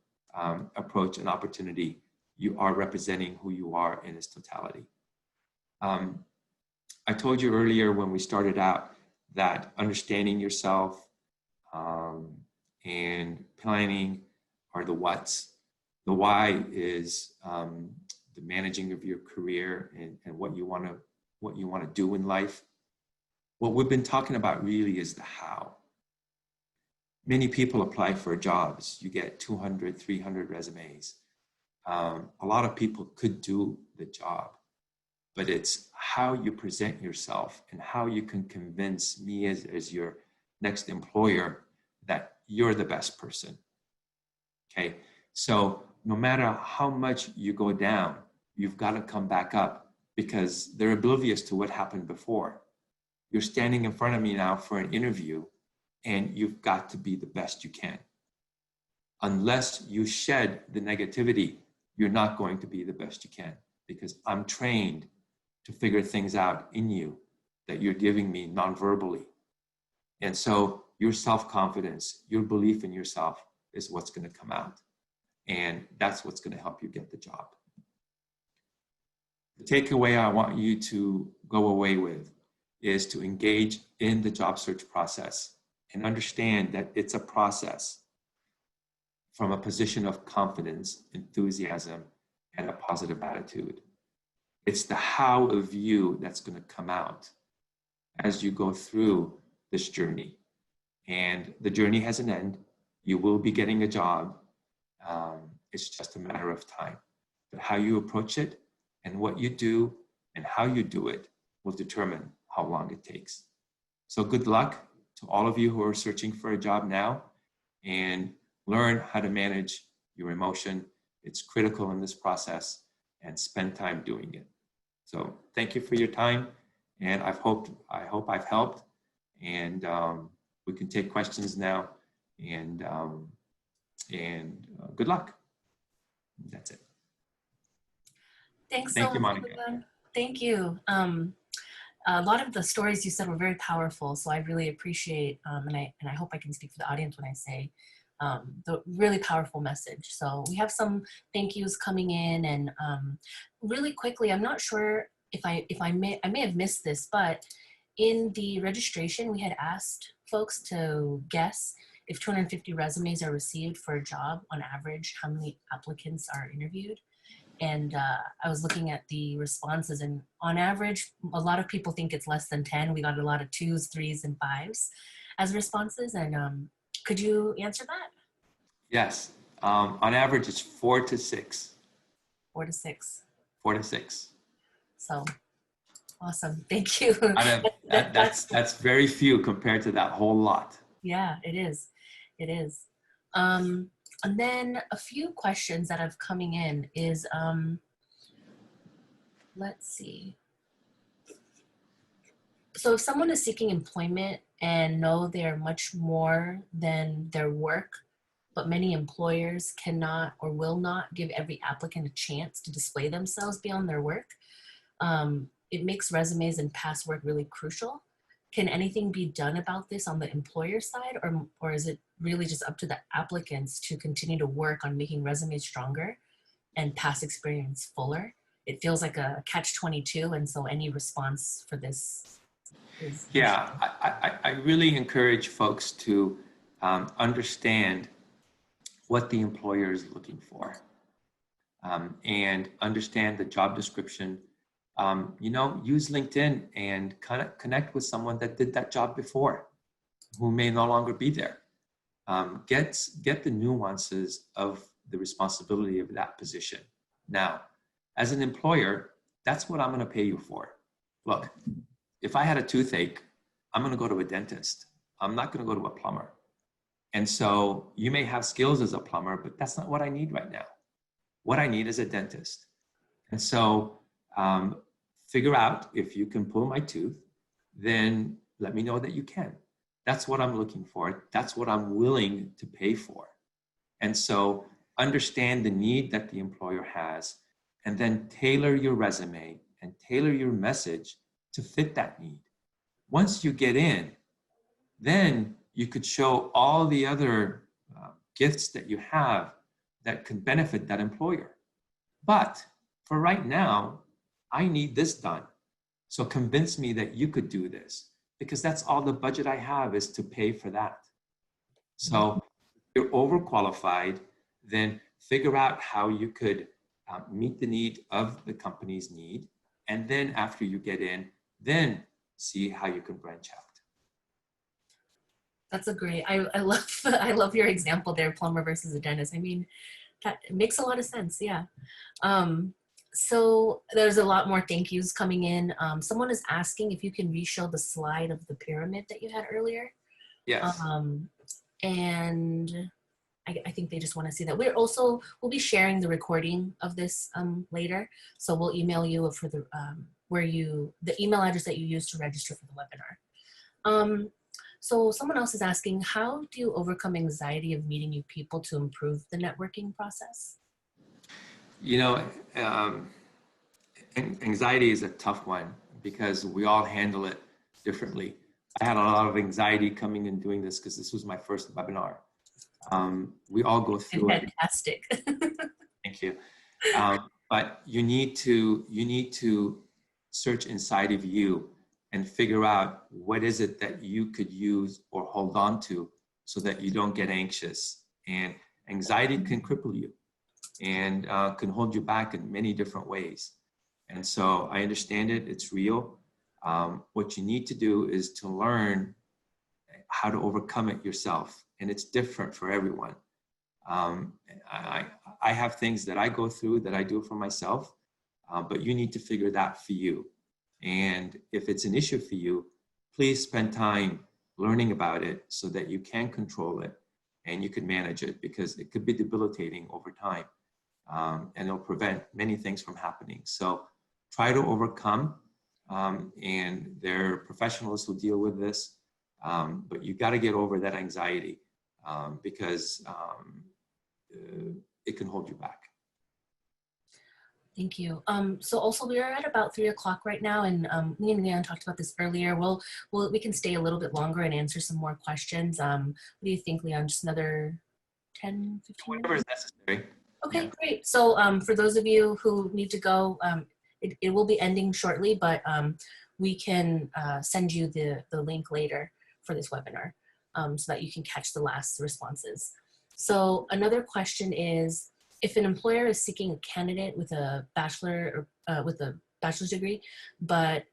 approach an opportunity, you are representing who you are in its totality. I told you earlier when we started out that understanding yourself and planning are the whats. The why is the managing of your career and what you want to do in life. What we've been talking about really is the how. Many people apply for jobs. You get 200, 300 resumes. A lot of people could do the job, but it's how you present yourself and how you can convince me as your next employer that you're the best person. Okay, so no matter how much you go down, you've got to come back up, because they're oblivious to what happened before. You're standing in front of me now for an interview, and you've got to be the best you can. Unless you shed the negativity, you're not going to be the best you can, because I'm trained to figure things out in you that you're giving me non-verbally. And so your self-confidence, your belief in yourself is what's going to come out. And that's what's going to help you get the job. The takeaway I want you to go away with is to engage in the job search process and understand that it's a process from a position of confidence, enthusiasm, and a positive attitude. It's the how of you that's going to come out as you go through this journey. And the journey has an end. You will be getting a job. It's just a matter of time. But how you approach it and what you do and how you do it will determine how long it takes. So good luck to all of you who are searching for a job now, and learn how to manage your emotion. It's critical in this process, and spend time doing it. So thank you for your time, and I hope I've helped, and we can take questions now, and good luck. That's it. Thanks Thank so you, much, Monica. everyone. Thank you. A lot of the stories you said were very powerful, so I really appreciate, and I hope I can speak for the audience when I say the really powerful message. So we have some thank yous coming in, and really quickly, I'm not sure if I may have missed this, but in the registration, we had asked folks to guess if 250 resumes are received for a job on average, how many applicants are interviewed. And I was looking at the responses, and on average, a lot of people think it's less than 10. We got a lot of 2s, 3s, and 5s as responses. And could you answer that? Yes. On average, it's 4 to 6. 4 to 6. 4 to 6. So awesome. Thank you. That's very few compared to that whole lot. Yeah, it is. It is. And then a few questions that have coming in is, let's see. So if someone is seeking employment and know they're much more than their work, but many employers cannot or will not give every applicant a chance to display themselves beyond their work, it makes resumes and past work really crucial. Can anything be done about this on the employer side, or is it really just up to the applicants to continue to work on making resumes stronger and past experience fuller? It feels like a catch-22, and so any response for this is... Yeah, I really encourage folks to understand what the employer is looking for, and understand the job description. Use LinkedIn and kind of connect with someone that did that job before, who may no longer be there. Get the nuances of the responsibility of that position. Now, as an employer, that's what I'm going to pay you for. Look, if I had a toothache, I'm going to go to a dentist. I'm not going to go to a plumber. And so you may have skills as a plumber, but that's not what I need right now. What I need is a dentist. And so figure out if you can pull my tooth, then let me know that you can. That's what I'm looking for. That's what I'm willing to pay for. And so understand the need that the employer has, and then tailor your resume and tailor your message to fit that need. Once you get in, then you could show all the other gifts that you have that could benefit that employer. But for right now, I need this done. So convince me that you could do this, because that's all the budget I have is to pay for that. So if you're overqualified, then figure out how you could meet the need of the company's need. And then after you get in, then see how you can branch out. That's a great, I love your example there, plumber versus a dentist. I mean, that makes a lot of sense, yeah. So there's a lot more thank yous coming in. Someone is asking if you can re-show the slide of the pyramid that you had earlier. Yes. And I think they just want to see that. We'll be sharing the recording of this later. So we'll email you for the the email address that you use to register for the webinar. So someone else is asking, how do you overcome anxiety of meeting new people to improve the networking process? Anxiety is a tough one because we all handle it differently. I had a lot of anxiety coming and doing this because this was my first webinar. We all go through it. Fantastic. Thank you. But you need to search inside of you and figure out what is it that you could use or hold on to so that you don't get anxious. And anxiety can cripple you and can hold you back in many different ways. And so I understand it, it's real. What you need to do is to learn how to overcome it yourself. And it's different for everyone. I have things that I go through that I do for myself, but you need to figure that for you. And if it's an issue for you, please spend time learning about it so that you can control it and you can manage it, because it could be debilitating over time. And it'll prevent many things from happening. So try to overcome, and there are professionals who deal with this, but you got to get over that anxiety because it can hold you back. Thank you. So also we are at about 3 o'clock right now, and me and Leon talked about this earlier. We can stay a little bit longer and answer some more questions. What do you think, Leon? Just another 10, 15 minutes? Whatever is necessary. Okay, yeah. Great. So for those of you who need to go, it will be ending shortly, but we can send you the link later for this webinar so that you can catch the last responses. So another question is, if an employer is seeking a candidate with a bachelor's degree, but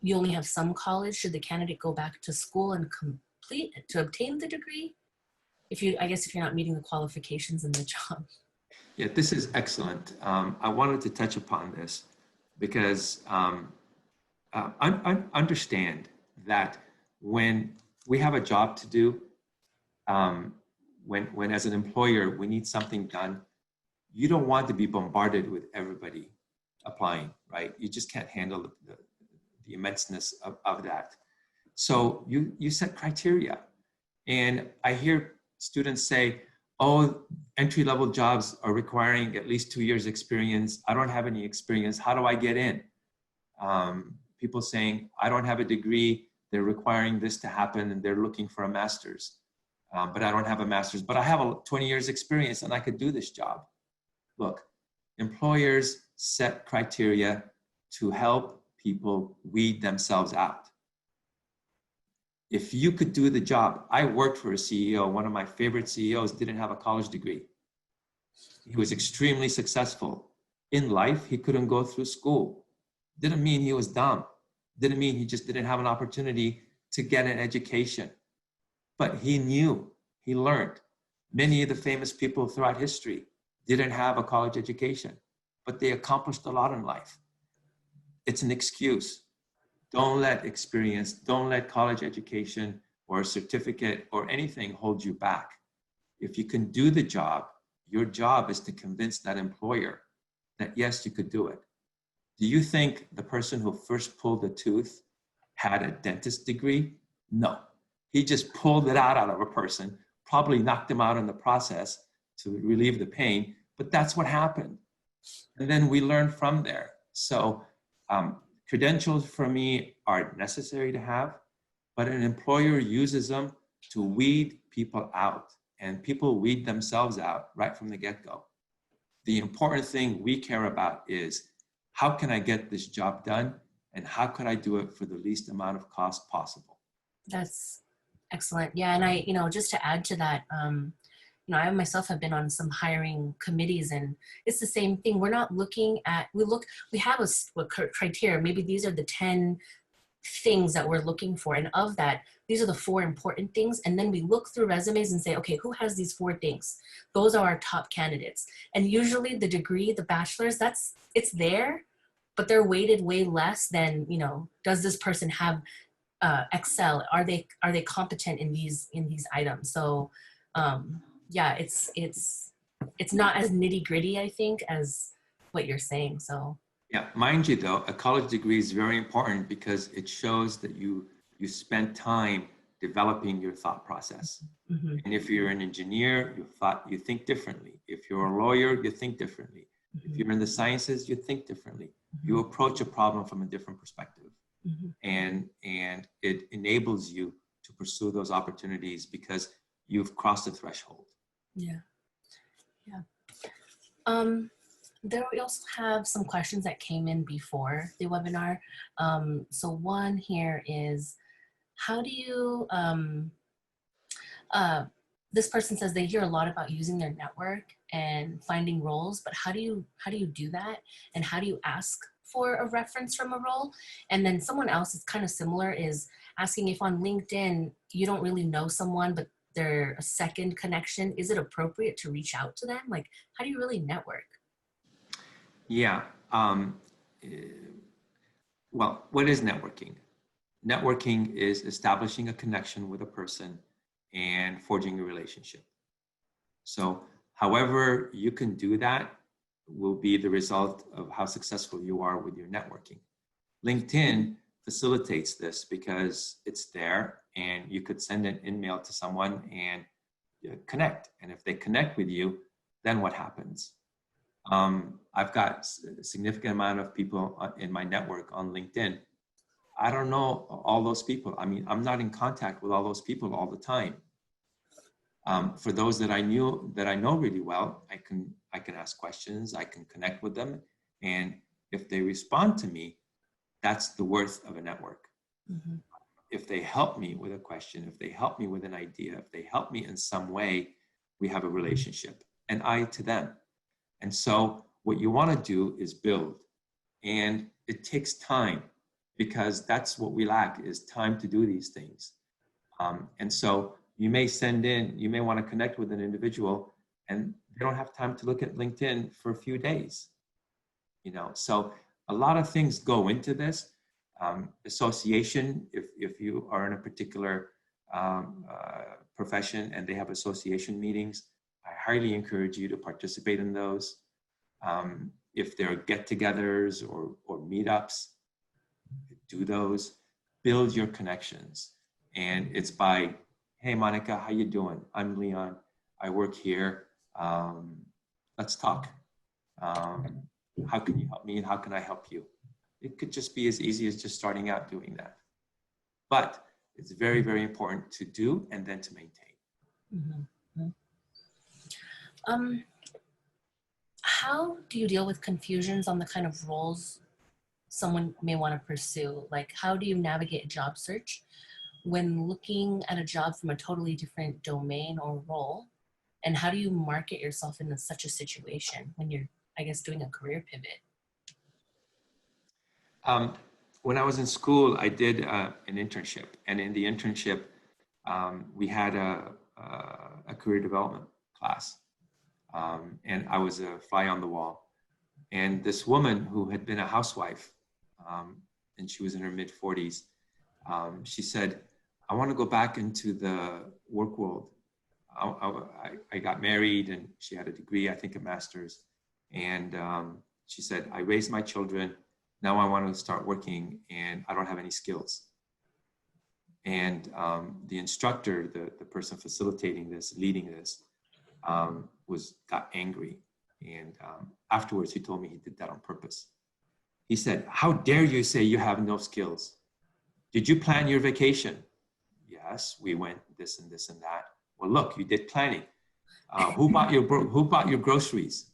you only have some college, should the candidate go back to school and obtain the degree? I guess if you're not meeting the qualifications in the job. Yeah, this is excellent. I wanted to touch upon this because I understand that when we have a job to do, when as an employer we need something done, you don't want to be bombarded with everybody applying, right? You just can't handle the immenseness of that. So you set criteria. And I hear students say, oh, entry-level jobs are requiring at least 2 years experience. I don't have any experience. How do I get in? People saying, I don't have a degree. They're requiring this to happen and they're looking for a master's. But I don't have a master's, but I have 20 years experience and I could do this job. Look, employers set criteria to help people weed themselves out. If you could do the job, I worked for a CEO, one of my favorite CEOs didn't have a college degree. He was extremely successful. In life, he couldn't go through school. Didn't mean he was dumb. Didn't mean he just didn't have an opportunity to get an education. But he knew, he learned. Many of the famous people throughout history didn't have a college education, but they accomplished a lot in life. It's an excuse. Don't let experience, don't let college education or a certificate or anything hold you back. If you can do the job, your job is to convince that employer that yes, you could do it. Do you think the person who first pulled a tooth had a dentist degree? No. He just pulled it out of a person, probably knocked him out in the process to relieve the pain, but that's what happened. And then we learn from there. So credentials for me are necessary to have, but an employer uses them to weed people out, and people weed themselves out right from the get-go. The important thing we care about is how can I get this job done and how can I do it for the least amount of cost possible? That's excellent. Yeah, and I, just to add to that, I myself have been on some hiring committees, and it's the same thing. We're not looking at, we have a criteria. Maybe these are the 10 things that we're looking for. And of that, these are the 4 important things. And then we look through resumes and say, okay, who has these 4 things? Those are our top candidates. And usually the degree, the bachelor's, it's there, but they're weighted way less than, does this person have Excel? Are they competent in these items? So, yeah, it's not as nitty gritty, I think, as what you're saying. So yeah, mind you though, a college degree is very important because it shows that you spent time developing your thought process. mm-hmm. And if you're an engineer, you think differently. If you're a lawyer, you think differently. Mm-hmm. If you're in the sciences, you think differently. Mm-hmm. You approach a problem from a different perspective. Mm-hmm. And it enables you to pursue those opportunities because you've crossed the threshold. Yeah. There we also have some questions that came in before the webinar. So one here is, how do you, this person says they hear a lot about using their network and finding roles, but how do you do that? And how do you ask for a reference from a role? And then someone else is kind of similar, is asking if on LinkedIn, you don't really know someone, but they're a second connection. Is it appropriate to reach out to them? Like, how do you really network? Yeah. Well, what is networking? Networking is establishing a connection with a person and forging a relationship. So however you can do that will be the result of how successful you are with your networking. LinkedIn facilitates this because it's there and you could send an email to someone and connect. And if they connect with you, then what happens? I've got a significant amount of people in my network on LinkedIn. I don't know all those people. I mean, I'm not in contact with all those people all the time. For those that I know really well, I can ask questions, I can connect with them. And if they respond to me, that's the worth of a network. Mm-hmm. If they help me with a question, if they help me with an idea, if they help me in some way, we have a relationship, and I to them. And so what you want to do is build, and it takes time because that's what we lack, is time to do these things. And so you may want to connect with an individual and they don't have time to look at LinkedIn for a few days. So a lot of things go into this. Association, if you are in a particular profession and they have association meetings, I highly encourage you to participate in those. If there are get-togethers or meetups, do those, build your connections. And it's by, hey, Monica, how you doing? I'm Leon. I work here. Let's talk. How can you help me and how can I help you? It could just be as easy as just starting out doing that. But it's very, very important to do and then to maintain. Mm-hmm. How do you deal with confusions on the kind of roles someone may want to pursue? Like, how do you navigate a job search when looking at a job from a totally different domain or role? And how do you market yourself in such a situation when you're, I guess, doing a career pivot? When I was in school, I did an internship. And in the internship, we had a career development class. And I was a fly on the wall. And this woman who had been a housewife, and she was in her mid-40s, she said, I want to go back into the work world. I got married and she had a degree, I think a master's. And she said, I raised my children. Now I want to start working and I don't have any skills. And the instructor, the person facilitating this, leading this, got angry. And afterwards, he told me he did that on purpose. He said, how dare you say you have no skills? Did you plan your vacation? Yes, we went this and this and that. Well, look, you did planning. Who bought your groceries?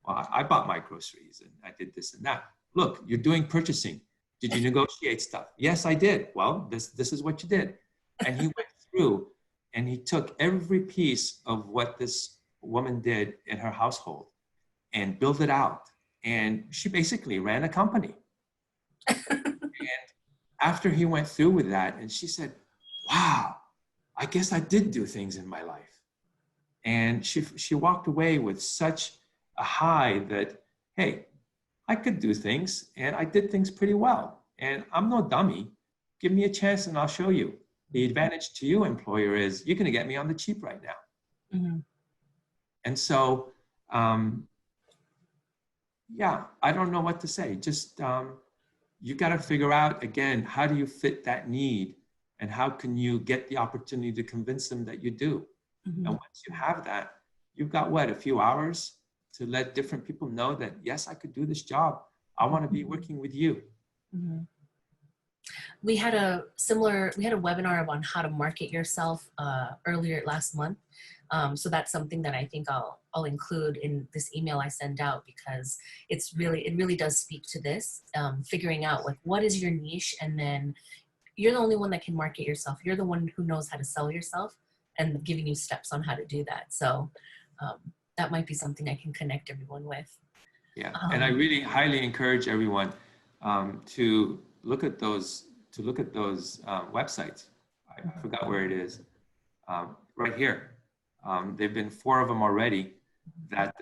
Well, I bought my groceries and I did this and that. Look, you're doing purchasing. Did you negotiate stuff? Yes, I did. Well, this is what you did. And he went through and he took every piece of what this woman did in her household and built it out. And she basically ran a company. And after he went through with that, and she said, wow, I guess I did do things in my life. And she walked away with such a high that, hey, I could do things and I did things pretty well. And I'm no dummy. Give me a chance and I'll show you. The advantage to you, employer, is you're going to get me on the cheap right now. Mm-hmm. And so, yeah, I don't know what to say. Just you got to figure out, again, how do you fit that need and how can you get the opportunity to convince them that you do? Mm-hmm. And once you have that, you've got what, a few hours to let different people know that, yes, I could do this job. I want to be working with you. Mm-hmm. We had a webinar on how to market yourself earlier last month. So that's something that I think I'll include in this email I send out, because it really does speak to this, figuring out like what is your niche, and then you're the only one that can market yourself. You're the one who knows how to sell yourself, and giving you steps on how to do that. So that might be something I can connect everyone with. Yeah, and I really highly encourage everyone to look at those websites. I forgot where it is. Right here. There've been 4 of them already that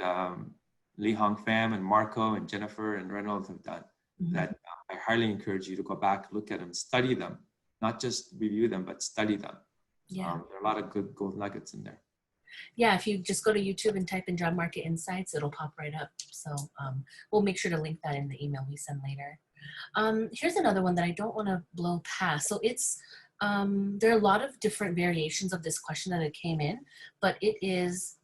Lee Hong Pham and Marco and Jennifer and Reynolds have done. Mm-hmm. That I highly encourage you to go back, look at them, study them, not just review them, but study them. Yeah. There are a lot of good gold nuggets in there. Yeah, if you just go to YouTube and type in job market insights, it'll pop right up. So we'll make sure to link that in the email we send later. Here's another one that I don't want to blow past. So it's, there are a lot of different variations of this question that came in, but it is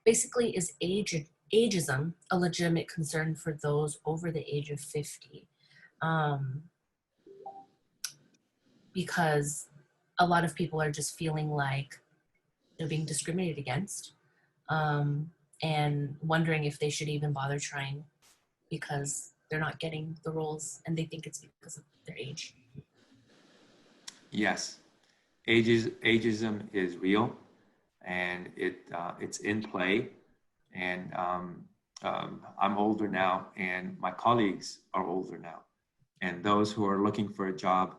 basically, is ageism a legitimate concern for those over the age of 50? Because a lot of people are just feeling like they're being discriminated against, and wondering if they should even bother trying because they're not getting the roles and they think it's because of their age. Yes, ageism is real, and it's in play. And I'm older now, and my colleagues are older now. And those who are looking for a job,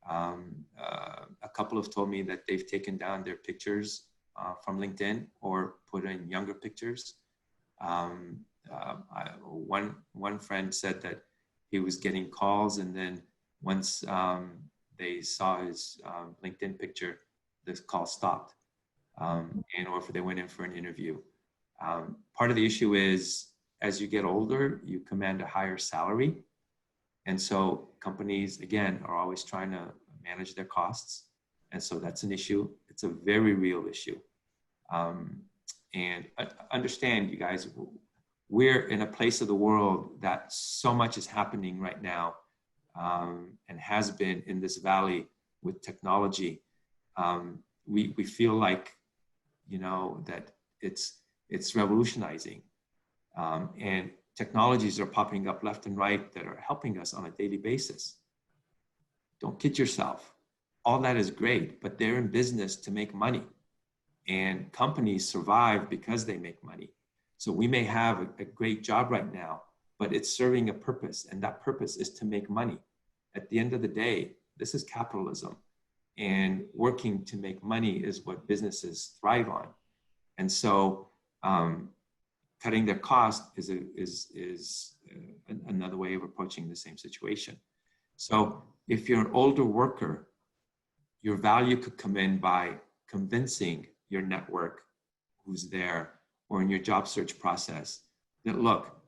a couple have told me that they've taken down their pictures from LinkedIn or put in younger pictures. One friend said that he was getting calls, and then once they saw his LinkedIn picture, this call stopped, or if they went in for an interview. Part of the issue is, as you get older, you command a higher salary, And so companies, again, are always trying to manage their costs. And so that's an issue. It's a very real issue. And understand, you guys, we're in a place of the world that so much is happening right now, and has been in this valley with technology. We feel like, you know, that it's revolutionizing, and technologies are popping up left and right that are helping us on a daily basis. Don't kid yourself. All that is great, but they're in business to make money, and companies survive because they make money. So we may have a great job right now, but it's serving a purpose, and that purpose is to make money. At the end of the day, this is capitalism, and working to make money is what businesses thrive on. And so cutting their cost is another way of approaching the same situation. So if you're an older worker, your value could come in by convincing your network who's there, or in your job search process, that look,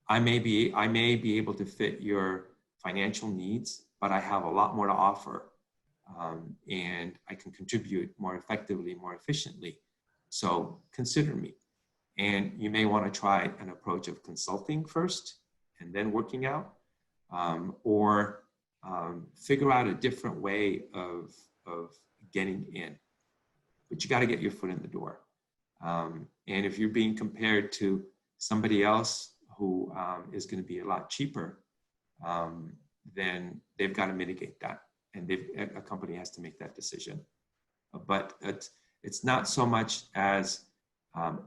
I may be able to fit your financial needs, but I have a lot more to offer, and I can contribute more effectively, more efficiently. So consider me. And you may want to try an approach of consulting first and then working out, or figure out a different way of getting in. But you got to get your foot in the door. And if you're being compared to somebody else who is going to be a lot cheaper, then they've got to mitigate that, and a company has to make that decision. But it's not so much as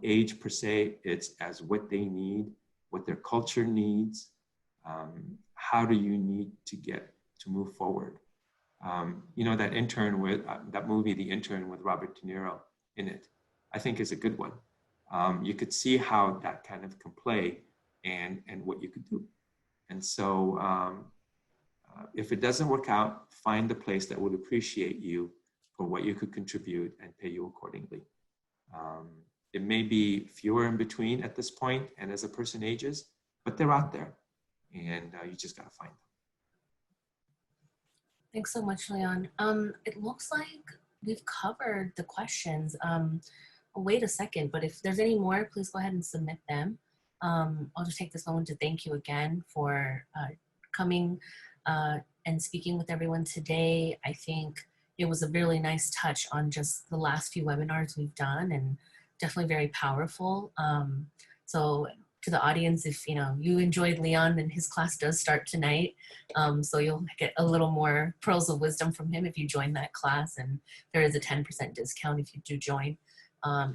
age per se, it's as what they need, what their culture needs. How do you need to get to move forward? You know, that intern with that movie, The Intern, with Robert De Niro in it, I think is a good one. You could see how that kind of can play, and what you could do. And so if it doesn't work out, find the place that would appreciate you for what you could contribute and pay you accordingly. It may be fewer in between at this point and as a person ages, but they're out there, and you just got to find them. Thanks so much, Leon. It looks like we've covered the questions. Wait a second, but if there's any more, please go ahead and submit them. I'll just take this moment to thank you again for coming and speaking with everyone today. I think it was a really nice touch on just the last few webinars we've done, and definitely very powerful. So to the audience, if you enjoyed Leon, and his class does start tonight, so you'll get a little more pearls of wisdom from him if you join that class, and there is a 10% discount if you do join.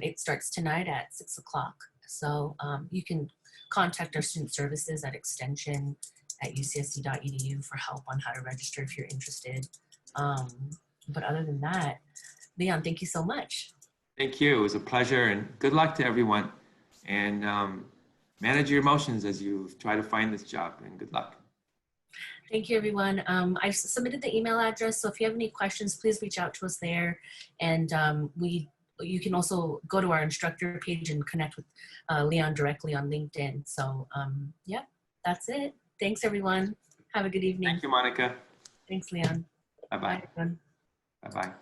It starts tonight at 6 o'clock. So you can contact our student services at extension@ucsc.edu for help on how to register if you're interested. But other than that, Leon, thank you so much. Thank you. It was a pleasure, and good luck to everyone. And manage your emotions as you try to find this job, and good luck. Thank you, everyone. I've submitted the email address, so if you have any questions, please reach out to us there. And you can also go to our instructor page and connect with Leon directly on LinkedIn. So yeah, that's it. Thanks, everyone. Have a good evening. Thank you, Monica. Thanks, Leon. Bye-bye. Bye, everyone. Bye-bye.